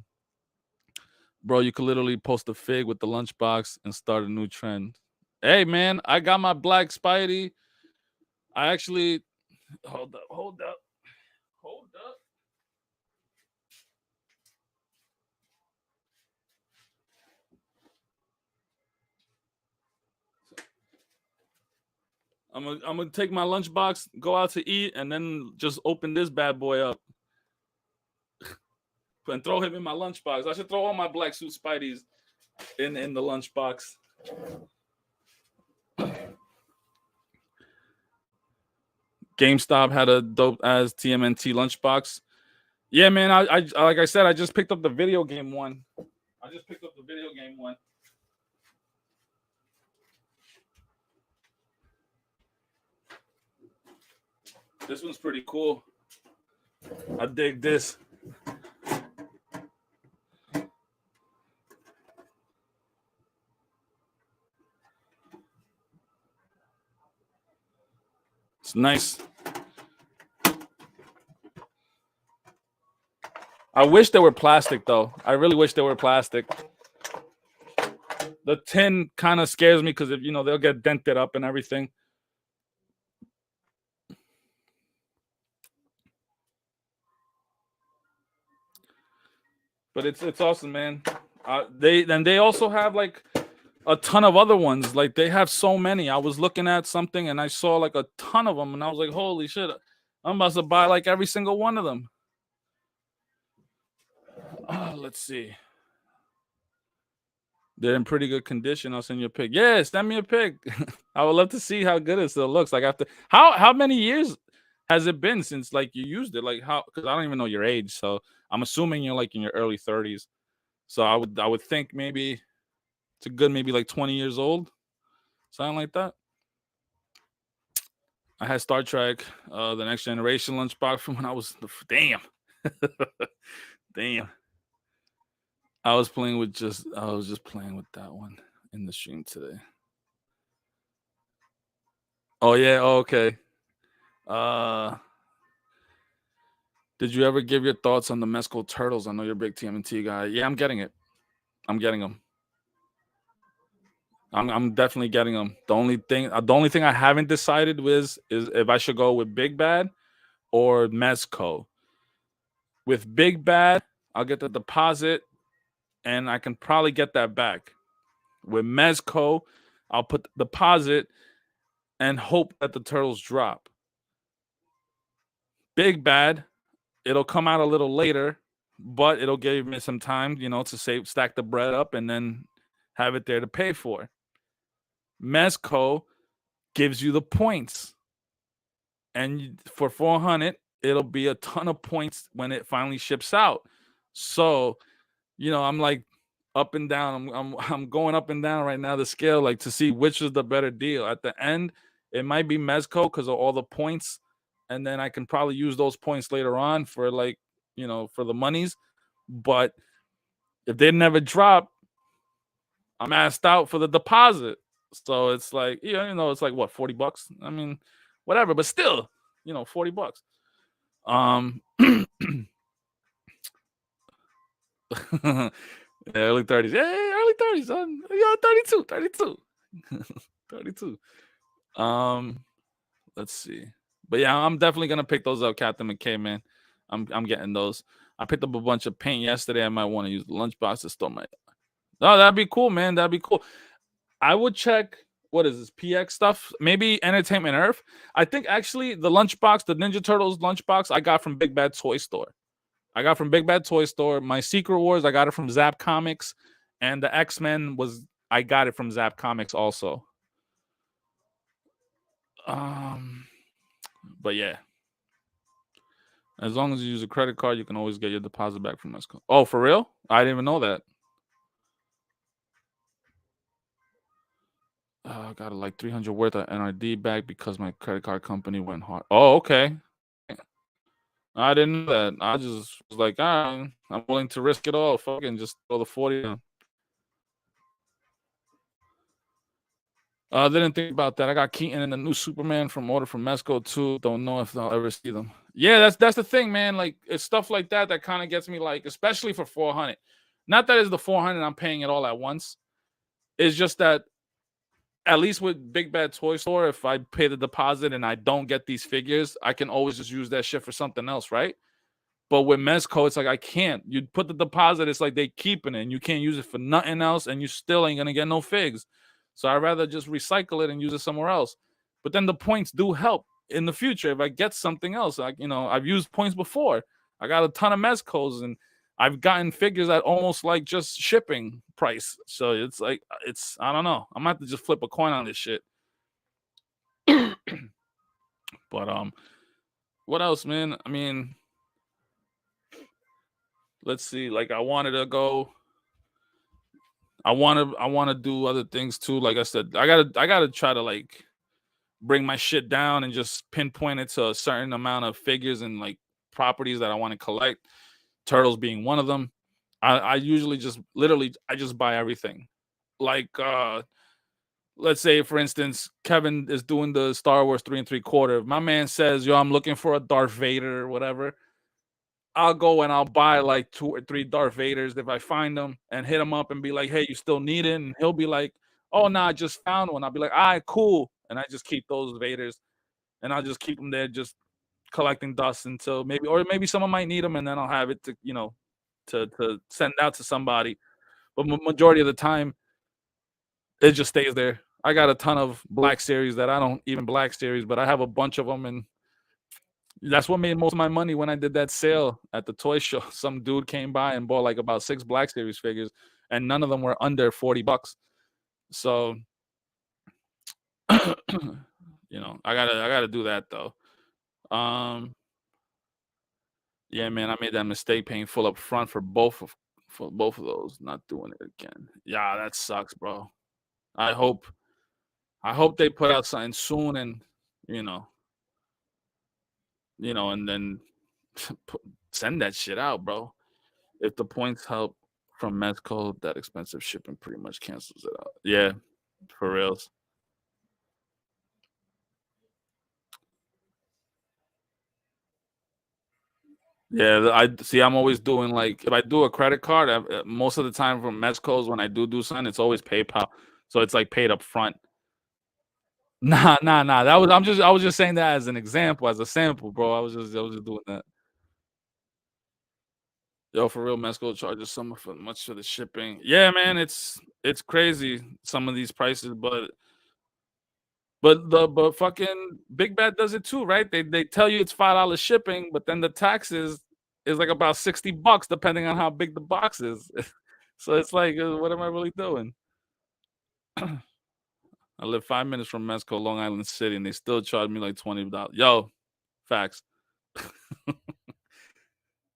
you could literally post a fig with the lunchbox and start a new trend. Hey, man, I got my black Spidey. I actually hold up. I'm gonna take my lunchbox, go out to eat, and then just open this bad boy up and throw him in my lunchbox. I should throw all my black suit Spideys in the lunchbox. GameStop had a dope as TMNT lunchbox. Yeah, man. I like I said, I just picked up the video game one. This one's pretty cool. I dig this. It's nice. I wish they were plastic, though. I really wish they were plastic. The tin kind of scares me because they'll get dented up and everything. But it's awesome, man. They also have like a ton of other ones. Like, they have so many. I was looking at something and I saw like a ton of them, and I was like, holy shit, I'm about to buy like every single one of them. Let's see. They're in pretty good condition. I'll send you a pic. Yeah, send me a pic. I would love to see how good it still looks. Like, after how many years has it been since like you used it? Like, how? Because I don't even know your age, so I'm assuming you're like in your early 30s. So I would think maybe it's a good maybe like 20 years old, something like that. I had Star Trek, the Next Generation lunchbox from when I was damn. I was just playing with that one in the stream today. Oh yeah, okay. Did you ever give your thoughts on the Mezcal Turtles? I know you're a big TMNT guy. Yeah, I'm getting it. I'm getting them. I'm definitely getting them. The only thing I haven't decided is if I should go with Big Bad or Mezco. With Big Bad, I'll get the deposit, and I can probably get that back. With Mezco, I'll put the deposit and hope that the turtles drop. Big Bad, it'll come out a little later, but it'll give me some time, to stack the bread up and then have it there to pay for. Mezco gives you the points. And for 400, it'll be a ton of points when it finally ships out. So, I'm like up and down. I'm going up and down right now the scale, like to see which is the better deal. At the end, it might be Mezco because of all the points, and then I can probably use those points later on for for the monies. But if they never drop, I'm asked out for the deposit. So it's like, it's like what, $40? I mean, whatever, but still, $40. Yeah, early 30s. Yeah, early 30s. 32. 32. Let's see. But yeah, I'm definitely gonna pick those up, Captain McKay, man. I'm getting those. I picked up a bunch of paint yesterday. I might want to use the lunchbox to store my. Oh, that'd be cool, man. That'd be cool. I would check, what is this, PX stuff? Maybe Entertainment Earth. I think actually the lunchbox, the Ninja Turtles lunchbox, I got from Big Bad Toy Store. My Secret Wars, I got it from Zap Comics, and the X-Men I got it from Zap Comics also. But yeah, as long as you use a credit card, you can always get your deposit back from us. Oh, for real? I didn't even know that. I got like 300 worth of NRD back because my credit card company went hard. Oh, okay. I didn't know that. I just was like, I'm willing to risk it all. Fucking just throw the 40 down. I didn't think about that. I got Keaton and the new Superman from order from Mezco too. Don't know if I'll ever see them. Yeah, that's the thing, man. Like, it's stuff like that kind of gets me, like, especially for 400. Not that it's the 400 I'm paying it all at once. It's just that at least with Big Bad Toy Store, if I pay the deposit and I don't get these figures, I can always just use that shit for something else, right? But with Mezco, it's like I can't. You put the deposit, it's like they keeping it, and you can't use it for nothing else, and you still ain't gonna get no figs. So I'd rather just recycle it and use it somewhere else. But then the points do help in the future if I get something else. I've used points before. I got a ton of Mezcos, and I've gotten figures at almost like just shipping price. So it's like, I don't know. I'm gonna have to just flip a coin on this shit. But what else, man? I mean, let's see. Like, I want to do other things too. Like I said, I gotta try to like bring my shit down and just pinpoint it to a certain amount of figures and like properties that I want to collect. Turtles being one of them. I usually just I just buy everything. Like, let's say, for instance, Kevin is doing the Star Wars 3 3/4. If my man says, yo, I'm looking for a Darth Vader or whatever, I'll go and I'll buy like 2 or 3 Darth Vaders if I find them and hit him up and be like, hey, you still need it? And he'll be like, oh, no, I just found one. I'll be like, all right, cool. And I just keep those Vaders and I'll just keep them there, just collecting dust until maybe someone might need them, and then I'll have it to send out to somebody. But majority of the time, it just stays there. I got a ton of Black Series that I don't even Black Series, but I have a bunch of them, and that's what made most of my money when I did that sale at the toy show. Some dude came by and bought like about 6 Black Series figures, and none of them were under $40. So, I gotta do that though. Yeah, man, I made that mistake paying full up front for both of those. Not doing it again. Yeah, that sucks, bro. I hope they put out something soon, and and then send that shit out, bro. If the points help from Mezco, that expensive shipping pretty much cancels it out. Yeah, for reals. Yeah, I'm always doing, like, if I do a credit card, most of the time from Mezco's, when I do something, it's always PayPal. So it's like paid up front. Nah. I was just saying that as an example, as a sample, bro. I was just doing that. Yo, for real, Mesco charges so much for the shipping. Yeah, man, it's crazy some of these prices, but fucking Big Bad does it too, right? They tell you it's $5 shipping, but then the taxes is like about $60 depending on how big the box is. So it's like, what am I really doing? I live 5 minutes from Mesco, Long Island City, and they still charge me like $20. Yo, facts.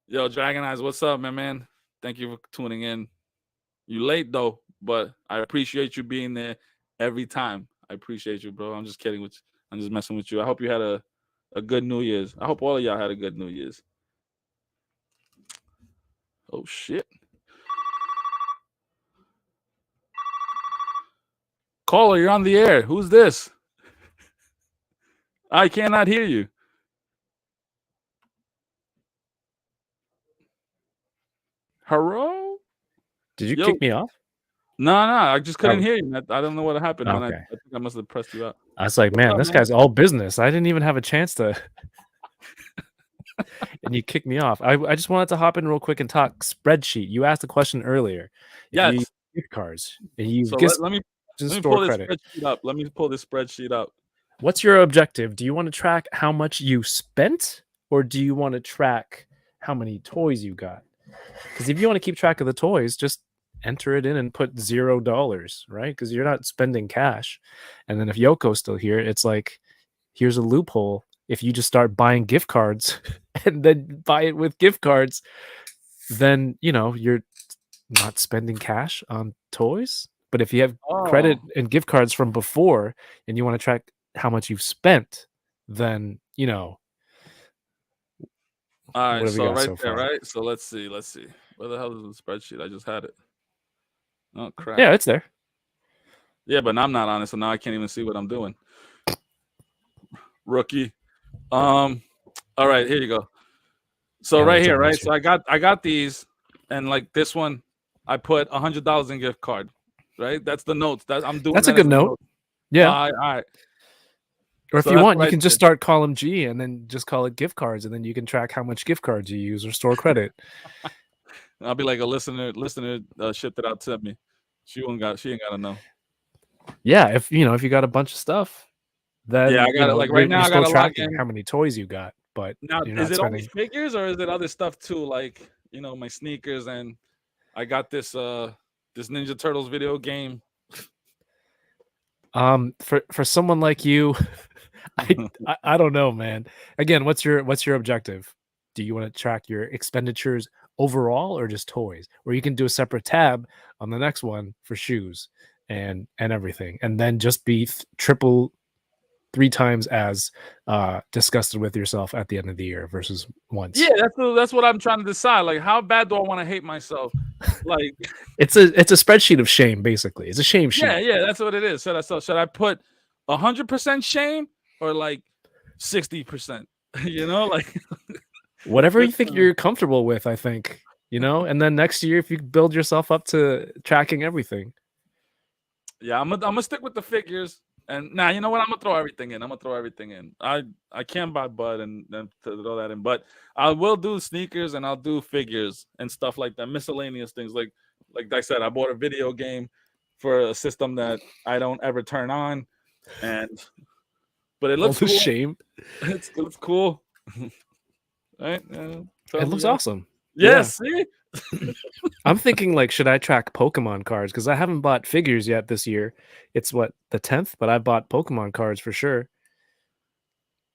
Yo, Dragon Eyes, what's up, man? Thank you for tuning in. You late though, but I appreciate you being there every time. I appreciate you, bro. I'm just kidding with you. I'm just messing with you. I hope you had a good New Year's. I hope all of y'all had a good New Year's. Oh shit. Caller, you're on the air. Who's this? I cannot hear you. Hello? Did you kick me off? No, I just couldn't hear you. I don't know what happened. Okay. When I think I must have pressed you out. I was like, man, this guy's all business. I didn't even have a chance to. And you kicked me off. I just wanted to hop in real quick and talk spreadsheet. You asked a question earlier. Yes. You use gift cards and you so let me store pull credit. this spreadsheet up. Let me pull this spreadsheet up. What's your objective? Do you want to track how much you spent, or do you want to track how many toys you got? Because if you want to keep track of the toys, just enter it in and put $0, right? Because you're not spending cash. And then if Yoko's still here, it's like, here's a loophole. If you just start buying gift cards and then buy it with gift cards, then you're not spending cash on toys. But if you have credit and gift cards from before and you want to track how much you've spent, then all right, so right so there, right? So let's see. Where the hell is the spreadsheet? I just had it. Oh crap. Yeah, it's there. Yeah, but I'm not on it, so now I can't even see what I'm doing. Rookie. All right, here you go. So right here, right? So I got these, and like this one, I put $100 in gift card. Right? That's the notes. I'm doing. That's a good note. Yeah. All right. Or if you want, you can just start column G and then just call it gift cards, and then you can track how much gift cards you use or store credit. I'll be like a listener shipped it out to me. She ain't gotta know. Yeah, if you got a bunch of stuff, then I got it. Like right now, I got to log in how many toys you got. But now, is it only figures or is it other stuff too? Like my sneakers, and I got this this Ninja Turtles video game. For someone like you, I don't know, man. Again, what's your objective? Do you want to track your expenditures overall or just toys? Or you can do a separate tab on the next one for shoes and everything, and then just be three times as disgusted with yourself at the end of the year versus once. Yeah, that's what I'm trying to decide. Like, how bad do I want to hate myself? Like, it's a spreadsheet of shame, basically. It's a shame sheet. Yeah, that's what it is. Should I put 100% shame or like 60%? Like whatever you think you're comfortable with, I think. And then next year, if you build yourself up to tracking everything. Yeah, I'm gonna stick with the figures. And now, you know what? I'm gonna throw everything in. I can't buy Bud and then throw that in, but I will do sneakers and I'll do figures and stuff like that, miscellaneous things. Like I said, I bought a video game for a system that I don't ever turn on, but it looks cool. Shame. It's cool, right? It looks awesome. Yeah. See. I'm thinking, like, should I track Pokemon cards? Because I haven't bought figures yet this year. It's the 10th, but I bought Pokemon cards for sure.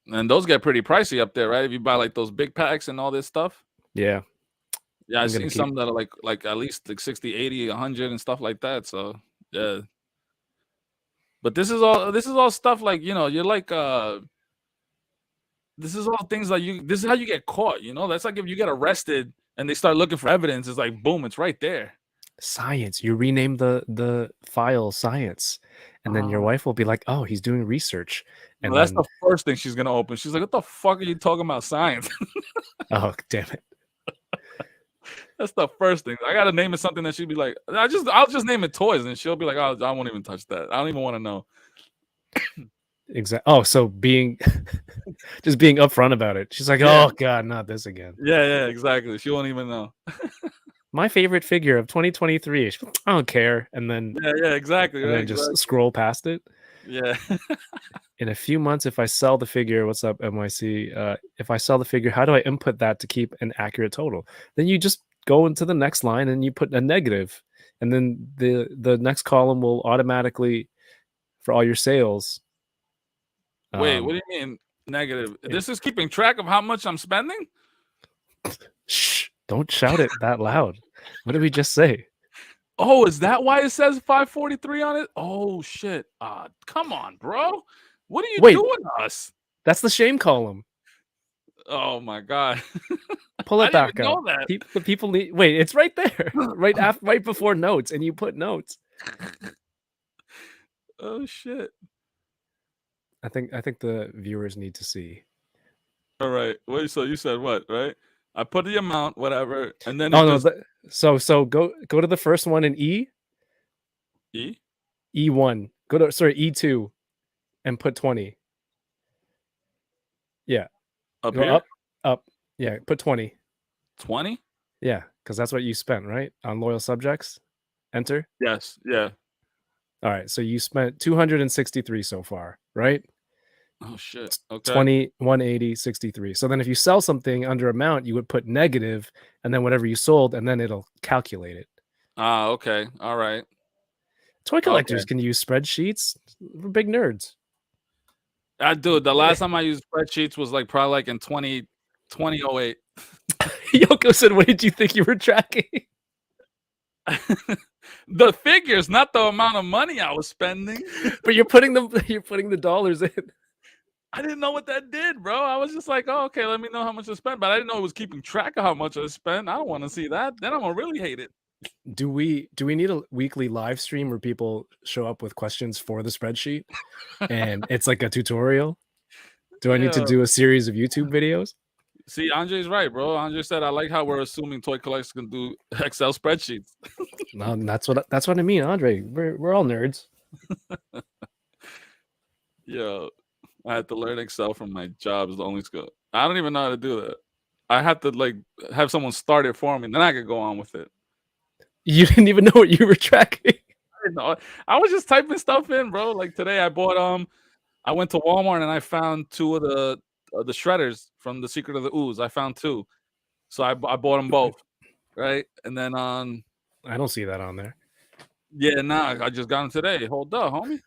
And those get pretty pricey up there, right? If you buy like those big packs and all this stuff. Yeah. Yeah, I've seen some that are like at least like 60, 80, 100 and stuff like that. So yeah. But this is all stuff like, you're like this is all things like this is how you get caught, That's like if you get arrested and they start looking for evidence, it's like boom, it's right there. Science. You rename the file science, and then your wife will be like, "Oh, he's doing research." And that's the first thing she's gonna open. She's like, "What the fuck are you talking about, science?" Oh, damn it! That's the first thing. I gotta name it something that she'd be like, "I'll just name it toys," and she'll be like, "Oh, I won't even touch that. I don't even want to know." Exactly. Oh, so being just being upfront about it. She's like, Yeah. "Oh God, not this again." Yeah, exactly. She won't even know. My favorite figure of 2023. I don't care, Yeah, exactly, and right, then just exactly. scroll past it. Yeah. In a few months, if I sell the figure, what's up, NYC? If I sell the figure, how do I input that to keep an accurate total? Then you just go into the next line and you put a negative, and then the next column will automatically for all your sales. Wait, what Um, do you mean negative? it- This is keeping track of how much I'm spending? shh! Don't shout it that loud. What did we just say? Oh, is that why it says 543 on it? Oh shit. Come on, bro. What are you Wait, doing to us? that's the shame column. Oh my god. Pull I it didn't back even up. know that. The people need. Wait, it's right there, right before notes, and you put notes. Oh shit. I think the viewers need to see. All right. Wait, so you said what, right? I put the amount, whatever, and then Oh it no, just so go to the first one in E E1. Go to E2 and put 20. Yeah. up Go here? up. Yeah, put 20. 20? Yeah, because that's what you spent, right? On loyal subjects. Enter. Yes. Yeah. All right. So you spent 263 so far, right? Oh shit. Okay. 20, 180, 63. So then if you sell something under amount, you would put negative and then whatever you sold, and then it'll calculate it. Okay. All right. Toy Okay. collectors can use spreadsheets. We're big nerds. Dude, the last time I used spreadsheets was like probably like in 2008. Yoko said, "What did you think you were tracking?" The figures, not the amount of money I was spending. But you're putting the dollars in. I didn't know what that did, bro. I was just like, oh, okay, let me know how much I spent. But I didn't know it was keeping track of how much I spent. I don't want to see that. Then I'm gonna really hate it. Do we need a weekly live stream where people show up with questions for the spreadsheet and it's like a tutorial? Do I need to Yeah. do a series of YouTube videos? See, Andre's right, bro. Andre said, I like how we're assuming toy collectors can do Excel spreadsheets. No, that's what I mean, Andre. We're all nerds. Yeah. I had to learn Excel from my job is the only skill. I don't even know how to do that. I had to like have someone start it for me, then I could go on with it. You didn't even know what you were tracking. I didn't know. I was just typing stuff in, bro. Like today, I bought I went to Walmart and I found two of the shredders from the Secret of the Ooze. I found two, so I bought them both, right? And then I don't see that on there. yeah, nah, I just got them today. Hold up, homie.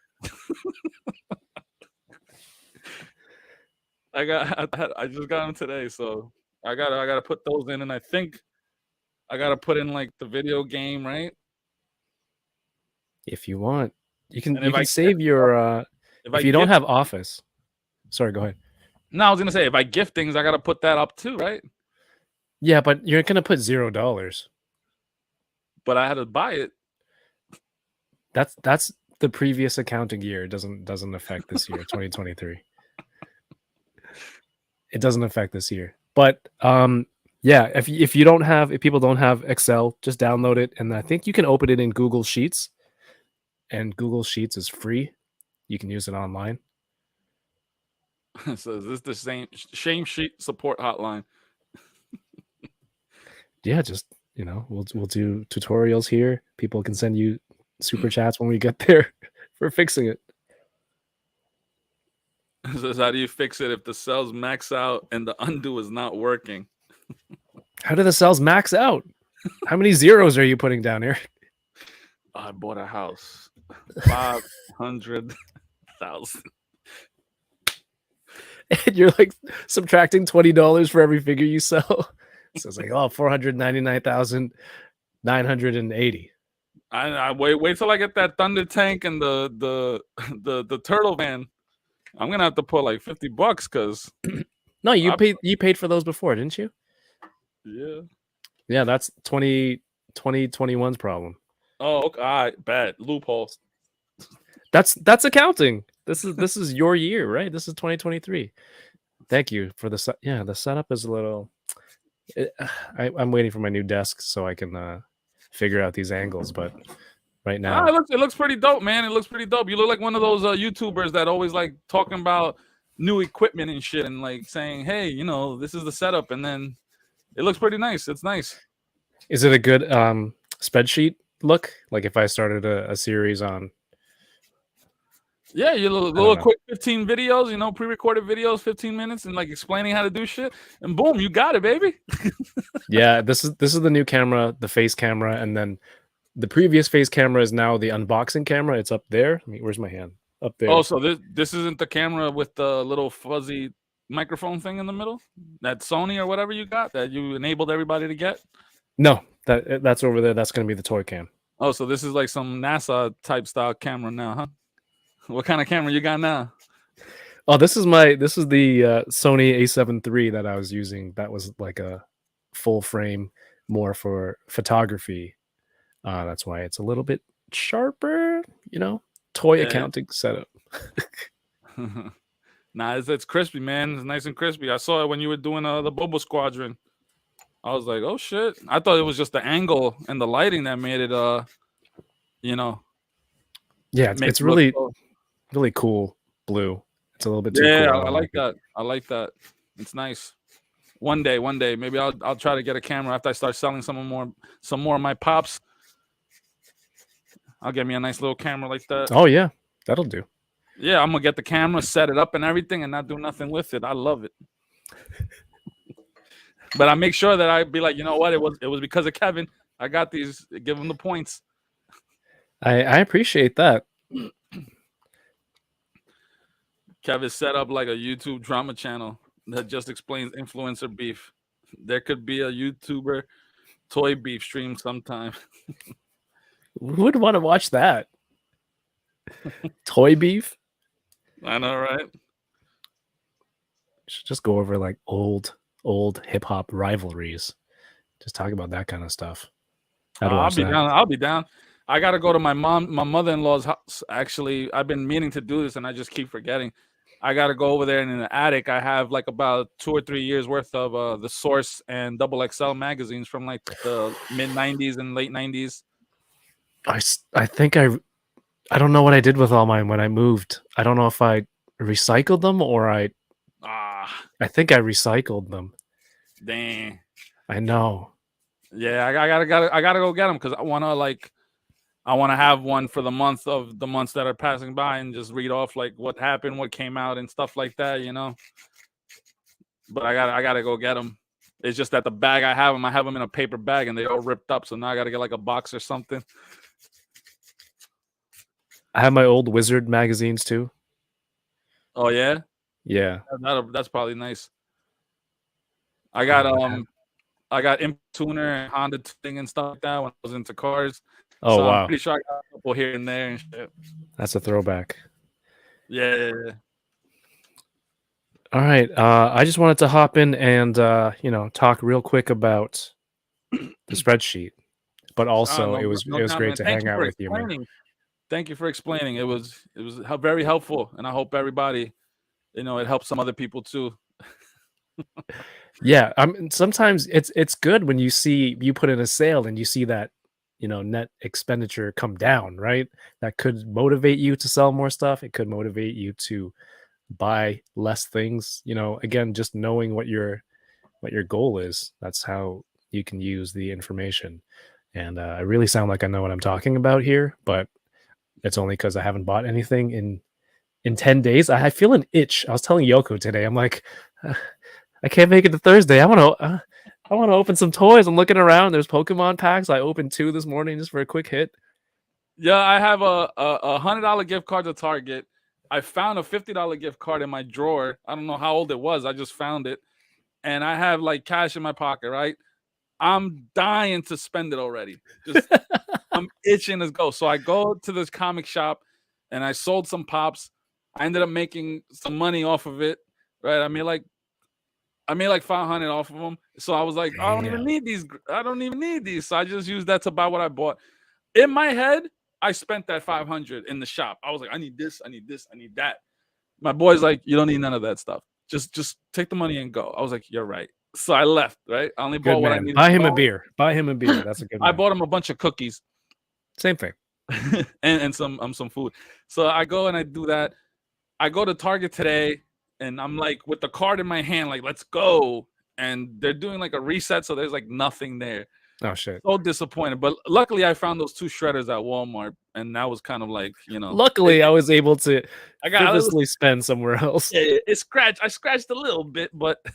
I just got them today, so I gotta put those in, and I think I gotta put in like the video game, right? If you want, you can And if I save your if you don't have Office. Sorry, go ahead. No, I was gonna say if I gift things, I gotta put that up too, right? Yeah, but you're gonna put $0. But I had to buy it. That's the previous accounting year. It doesn't affect this year, 2023. It doesn't affect this year. But yeah, if people don't have Excel, just download it, and I think you can open it in Google Sheets. And Google Sheets is free. You can use it online. So is this the same shame sheet support hotline? Yeah, just we'll do tutorials here. People can send you super chats when we get there for fixing it. Says, how do you fix it if the cells max out and the undo is not working? How do the cells max out? How many zeros are you putting down here? I bought a house, 500,000. And you're like subtracting $20 for every figure you sell. So it's like, 499,980. I wait till I get that thunder tank and the turtle van. I'm gonna have to put like $50 because No, you paid for those before, didn't you? Yeah, that's 2021's problem. Oh, okay. All right, bad loopholes. That's accounting. This is your year, right? This is 2023. Thank you for the the setup is a little. I'm waiting for my new desk so I can figure out these angles, but right now. It looks pretty dope, man. It looks pretty dope. You look like one of those YouTubers that always like talking about new equipment and shit and like saying, hey, you know, this is the setup. And then it looks pretty nice. It's nice. Is it a good spreadsheet look? Like if I started a series on. Yeah, you little quick 15 videos, you know, pre-recorded videos, 15 minutes, and like explaining how to do shit, and boom, you got it, baby. Yeah, this is the new camera, the face camera, and then the previous face camera is now the unboxing camera. It's up there. Where's my hand? Up there. Oh, so this isn't the camera with the little fuzzy microphone thing in the middle? That Sony or whatever you got that you enabled everybody to get? No, that's over there. That's gonna be the toy cam. Oh, so this is like some NASA type style camera now, huh? What kind of camera you got now? Oh, this is the Sony A7 III that I was using. That was like a full frame, more for photography. That's why it's a little bit sharper, you know, toy accounting setup. Nah, it's crispy, man. It's nice and crispy. I saw it when you were doing the Bobo Squadron. I was like, oh shit. I thought it was just the angle and the lighting that made it you know. Yeah, it's really really cool blue. It's a little bit too cool. I like that. I like that. It's nice. One day, maybe I'll try to get a camera after I start selling some more of my pops. I'll get me a nice little camera like that. Oh yeah, that'll do. Yeah, I'm gonna get the camera, set it up and everything, and not do nothing with it. I love it. But I make sure that I be like, you know what? It was because of Kevin. I got these. Give him the points. I appreciate that. Kevin set up like a YouTube drama channel that just explains influencer beef. There could be a YouTuber toy beef stream sometime. Who would want to watch that? Toy beef? I know, right? Should just go over like old hip hop rivalries. Just talk about that kind of stuff. I'll be down. I'll be down. I gotta go to my mother-in-law's house. Actually, I've been meaning to do this and I just keep forgetting. I gotta go over there, and in the attic I have like about 2 or 3 years worth of the Source and XXL magazines from like the mid 90s and late 90s. I think I don't know what I did with all mine when I moved. I don't know if I recycled them or I think I recycled them. Dang. I know. Yeah, I gotta go get them because I want to have one for the months that are passing by and just read off like what happened, what came out, and stuff like that, you know. But I gotta go get them. It's just that the bag I have them in a paper bag and they all ripped up. So now I gotta get like a box or something. I have my old Wizard magazines too. Oh yeah, yeah. That's probably nice. I got Imp Tuner and Honda thing and stuff like that when I was into cars. Oh, so wow. I'm pretty sure I got a couple here and there and shit. That's a throwback. Yeah. All right. I just wanted to hop in and talk real quick about the spreadsheet, but also it was great to hang out with you, man. Thank you for explaining. It was very helpful, and I hope everybody, it helps some other people too. Yeah, sometimes it's good when you put in a sale and you see that net expenditure come down, right? That could motivate you to sell more stuff. It could motivate you to buy less things. Again, just knowing what your goal is. That's how you can use the information. And I really sound like I know what I'm talking about here, but it's only because I haven't bought anything in 10 days. I feel an itch. I was telling Yoko today, I'm like, I can't make it to Thursday. I want to open some toys. I'm looking around. There's Pokemon packs. I opened 2 this morning just for a quick hit. Yeah, I have a $100 gift card to Target. I found a $50 gift card in my drawer. I don't know how old it was. I just found it. And I have like cash in my pocket, right? I'm dying to spend it already. Just I'm itching to go. So I go to this comic shop and I sold some pops. I ended up making some money off of it, right? I made like $500 off of them. So I was like, I don't even need these. I don't even need these. So I just used that to buy what I bought. In my head, I spent that $500 in the shop. I was like, I need this, I need this, I need that. My boy's like, you don't need none of that stuff. Just take the money and go. I was like, you're right. So I left, right? I only bought what I needed. Buy him a beer. Buy him a beer. That's a good I bought him a bunch of cookies. Same thing. and some food. So I go and I do that. I go to Target today, and I'm like with the card in my hand, like let's go. And they're doing like a reset, so there's like nothing there. Oh shit. So disappointed. But luckily, I found those 2 shredders at Walmart, and that was kind of like, you know. Luckily, I was able to I got frivolously spend somewhere else. yeah, it scratched. I scratched a little bit, but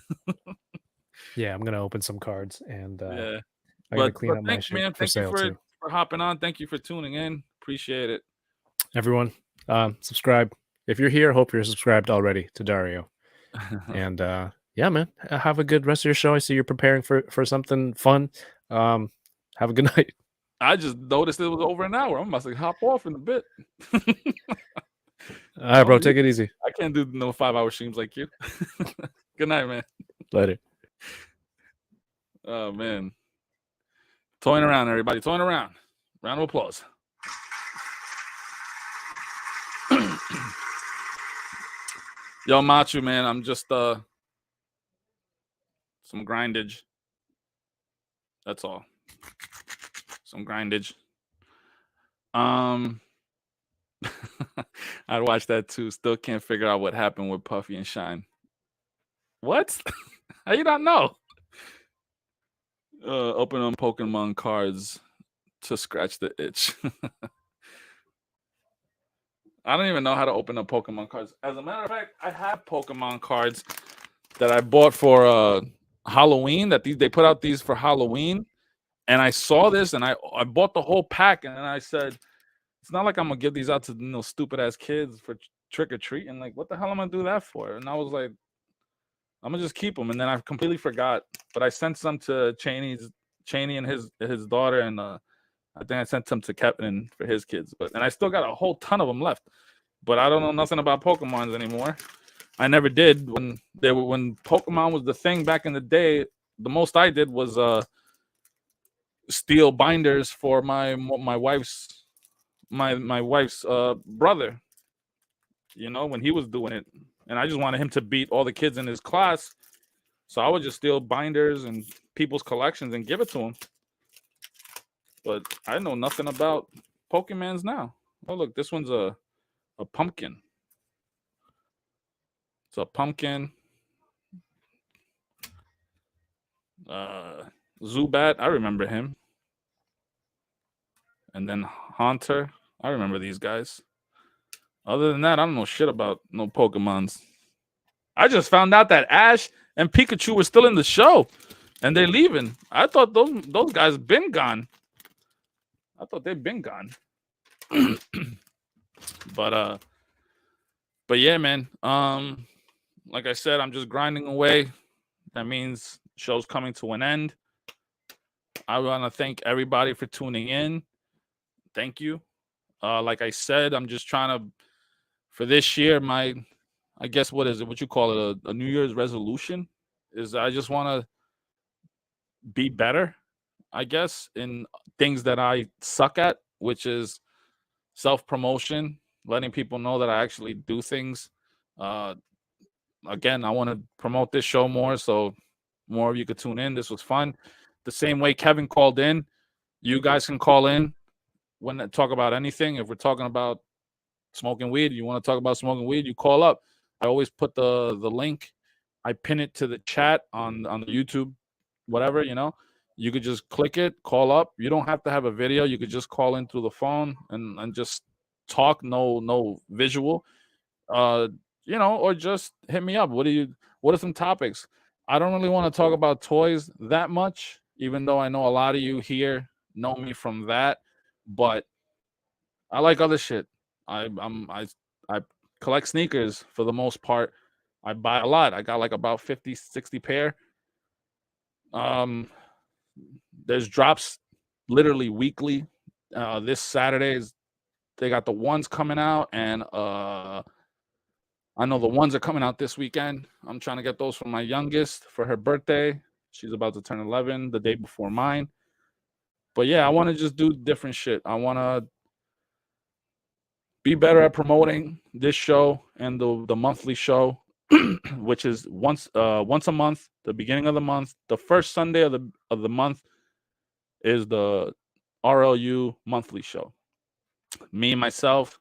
Yeah, I'm gonna open some cards and yeah. I gotta clean up my Thanks, shit man. for Thank you sale too. for hopping on. Thank you for tuning in. Appreciate it. Everyone, subscribe if you're here. Hope you're subscribed already to Dario. And yeah, man, have a good rest of your show. I see you're preparing for something fun. Have a good night. I just noticed it was over an hour. I'm about to hop off in a bit. All right, bro. Take it easy. I can't do no 5-hour streams like you. Good night, man. Later. Oh man. Toying around, everybody. Toying around. Round of applause. Yo, Machu, man, I'm just some grindage. That's all. Some grindage. I'd watch that too. Still can't figure out what happened with Puffy and Shine. What? How you not know? Open on Pokemon cards to scratch the itch. I don't even know how to open up Pokemon cards. As a matter of fact, I have Pokemon cards that I bought for Halloween. That they put out these for Halloween, and I saw this and I bought the whole pack, and then I said, it's not like I'm gonna give these out to stupid ass kids for trick or treating. Like, what the hell am I gonna do that for? And I was like, I'm gonna just keep them. And then I completely forgot. But I sent some to Cheney and his daughter, and I think I sent some to Kevin for his kids. And I still got a whole ton of them left. But I don't know nothing about Pokemons anymore. I never did when Pokemon was the thing back in the day. The most I did was steal binders for my wife's brother. You know, when he was doing it. And I just wanted him to beat all the kids in his class. So I would just steal binders and people's collections and give it to him. But I know nothing about Pokemons now. Oh, look, this one's a pumpkin. It's a pumpkin. Zubat, I remember him. And then Haunter, I remember these guys. Other than that, I don't know shit about no Pokemons. I just found out that Ash and Pikachu were still in the show, and they're leaving. I thought those guys been gone. I thought they'd been gone. But yeah, man. Like I said, I'm just grinding away. That means show's coming to an end. I want to thank everybody for tuning in. Thank you. Like I said, I'm just trying to, for this year, I guess, what is it? What you call it? A New Year's resolution is I just want to be better, I guess, in things that I suck at, which is self-promotion, letting people know that I actually do things. Again, I want to promote this show more, so more of you could tune in. This was fun. The same way Kevin called in, you guys can call in when they talk about anything. If we're talking about smoking weed, you want to talk about smoking weed, you call up. I always put the link. I pin it to the chat on the YouTube, whatever, you know. You could just click it, call up. You don't have to have a video. You could just call in through the phone and just talk, no visual. You know, or just hit me up. What are some topics? I don't really want to talk about toys that much, even though I know a lot of you here know me from that, but I like other shit. I collect sneakers for the most part. I buy a lot. I got like about 50, 60 pair. There's drops literally weekly. This Saturday they got the ones coming out, and I know the ones are coming out this weekend. I'm trying to get those for my youngest for her birthday. She's about to turn 11 the day before mine. But yeah, I want to just do different shit. I want to be better at promoting this show and the monthly show, which is once a month, the beginning of the month. The first Sunday of the month is the RLU monthly show. me, myself.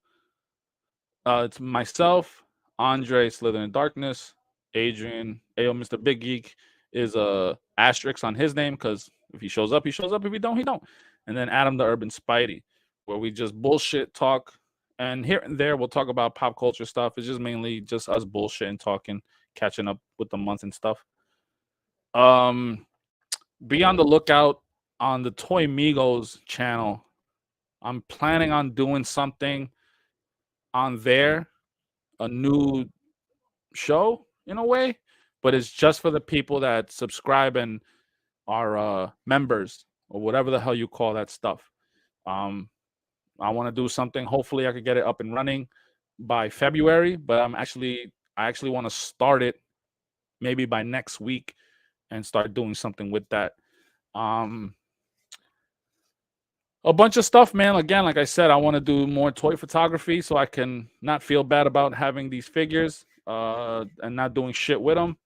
It's myself, Andre, Slither in Darkness, Adrian, Ayo, Mr. Big Geek is a asterisk on his name because if he shows up, he shows up. If he don't, he don't. And then Adam the Urban Spidey, where we just bullshit talk. And here and there, we'll talk about pop culture stuff. It's just mainly just us bullshitting, talking, catching up with the month and stuff. Be on the lookout on the Toy Migos channel. I'm planning on doing something on there, a new show in a way, but it's just for the people that subscribe and are members or whatever the hell you call that stuff. I want to do something. Hopefully I could get it up and running by February, but I actually want to start it maybe by next week and start doing something with that. A bunch of stuff, man. Again, like I said, I want to do more toy photography so I can not feel bad about having these figures and not doing shit with them.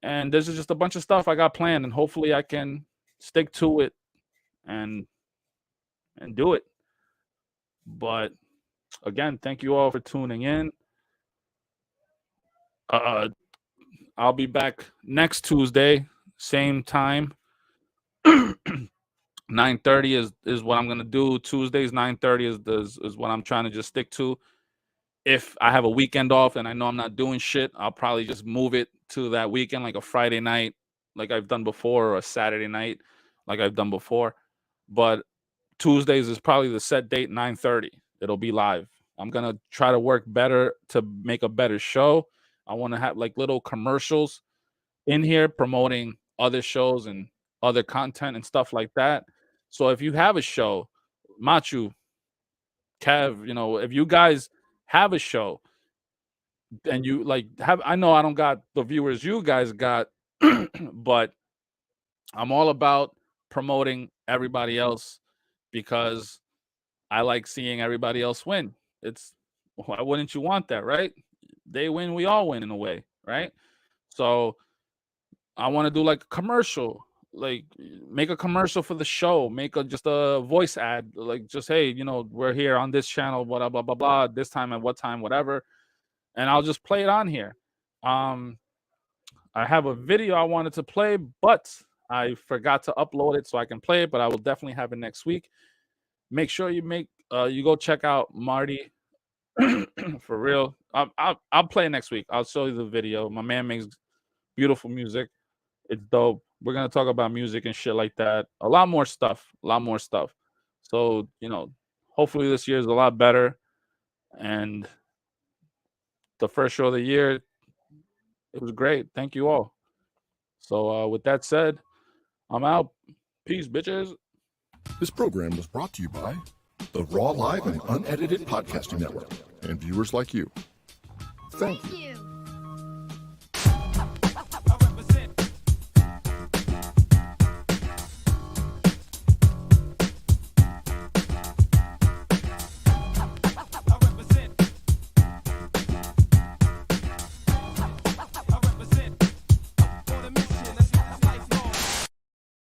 And this is just a bunch of stuff I got planned, and hopefully I can stick to it and do it. But again, thank you all for tuning in. I'll be back next Tuesday, same time. 9:30 is what I'm gonna do. Tuesdays 9:30 is what I'm trying to just stick to. If I have a weekend off and I know I'm not doing shit, I'll probably just move it to that weekend, like a Friday night, like I've done before, or a Saturday night, like I've done before. But Tuesdays is probably the set date, 9:30. It'll be live. I'm gonna try to work better to make a better show. I want to have like little commercials in here promoting other shows and other content and stuff like that. So if you have a show, Machu, Kev, if you guys have a show and you like I know I don't got the viewers you guys got, but I'm all about promoting everybody else because I like seeing everybody else win. Why wouldn't you want that, right? They win, we all win in a way, right? So I want to do like a commercial, like make a commercial for the show, make just a voice ad, like just, hey, we're here on this channel, blah, blah, blah, blah, this time at what time, whatever. And I'll just play it on here. I have a video I wanted to play, but I forgot to upload it so I can play it, but I will definitely have it next week. Make sure you go check out Marty for real. I'll play it next week. I'll show you the video. My man makes beautiful music. It's dope. We're gonna talk about music and shit like that. A lot more stuff. So hopefully this year is a lot better. And the first show of the year, it was great. Thank you all. So with that said, I'm out. Peace, bitches. This program was brought to you by the Raw Live and Unedited Podcasting Network and viewers like you. Thank you.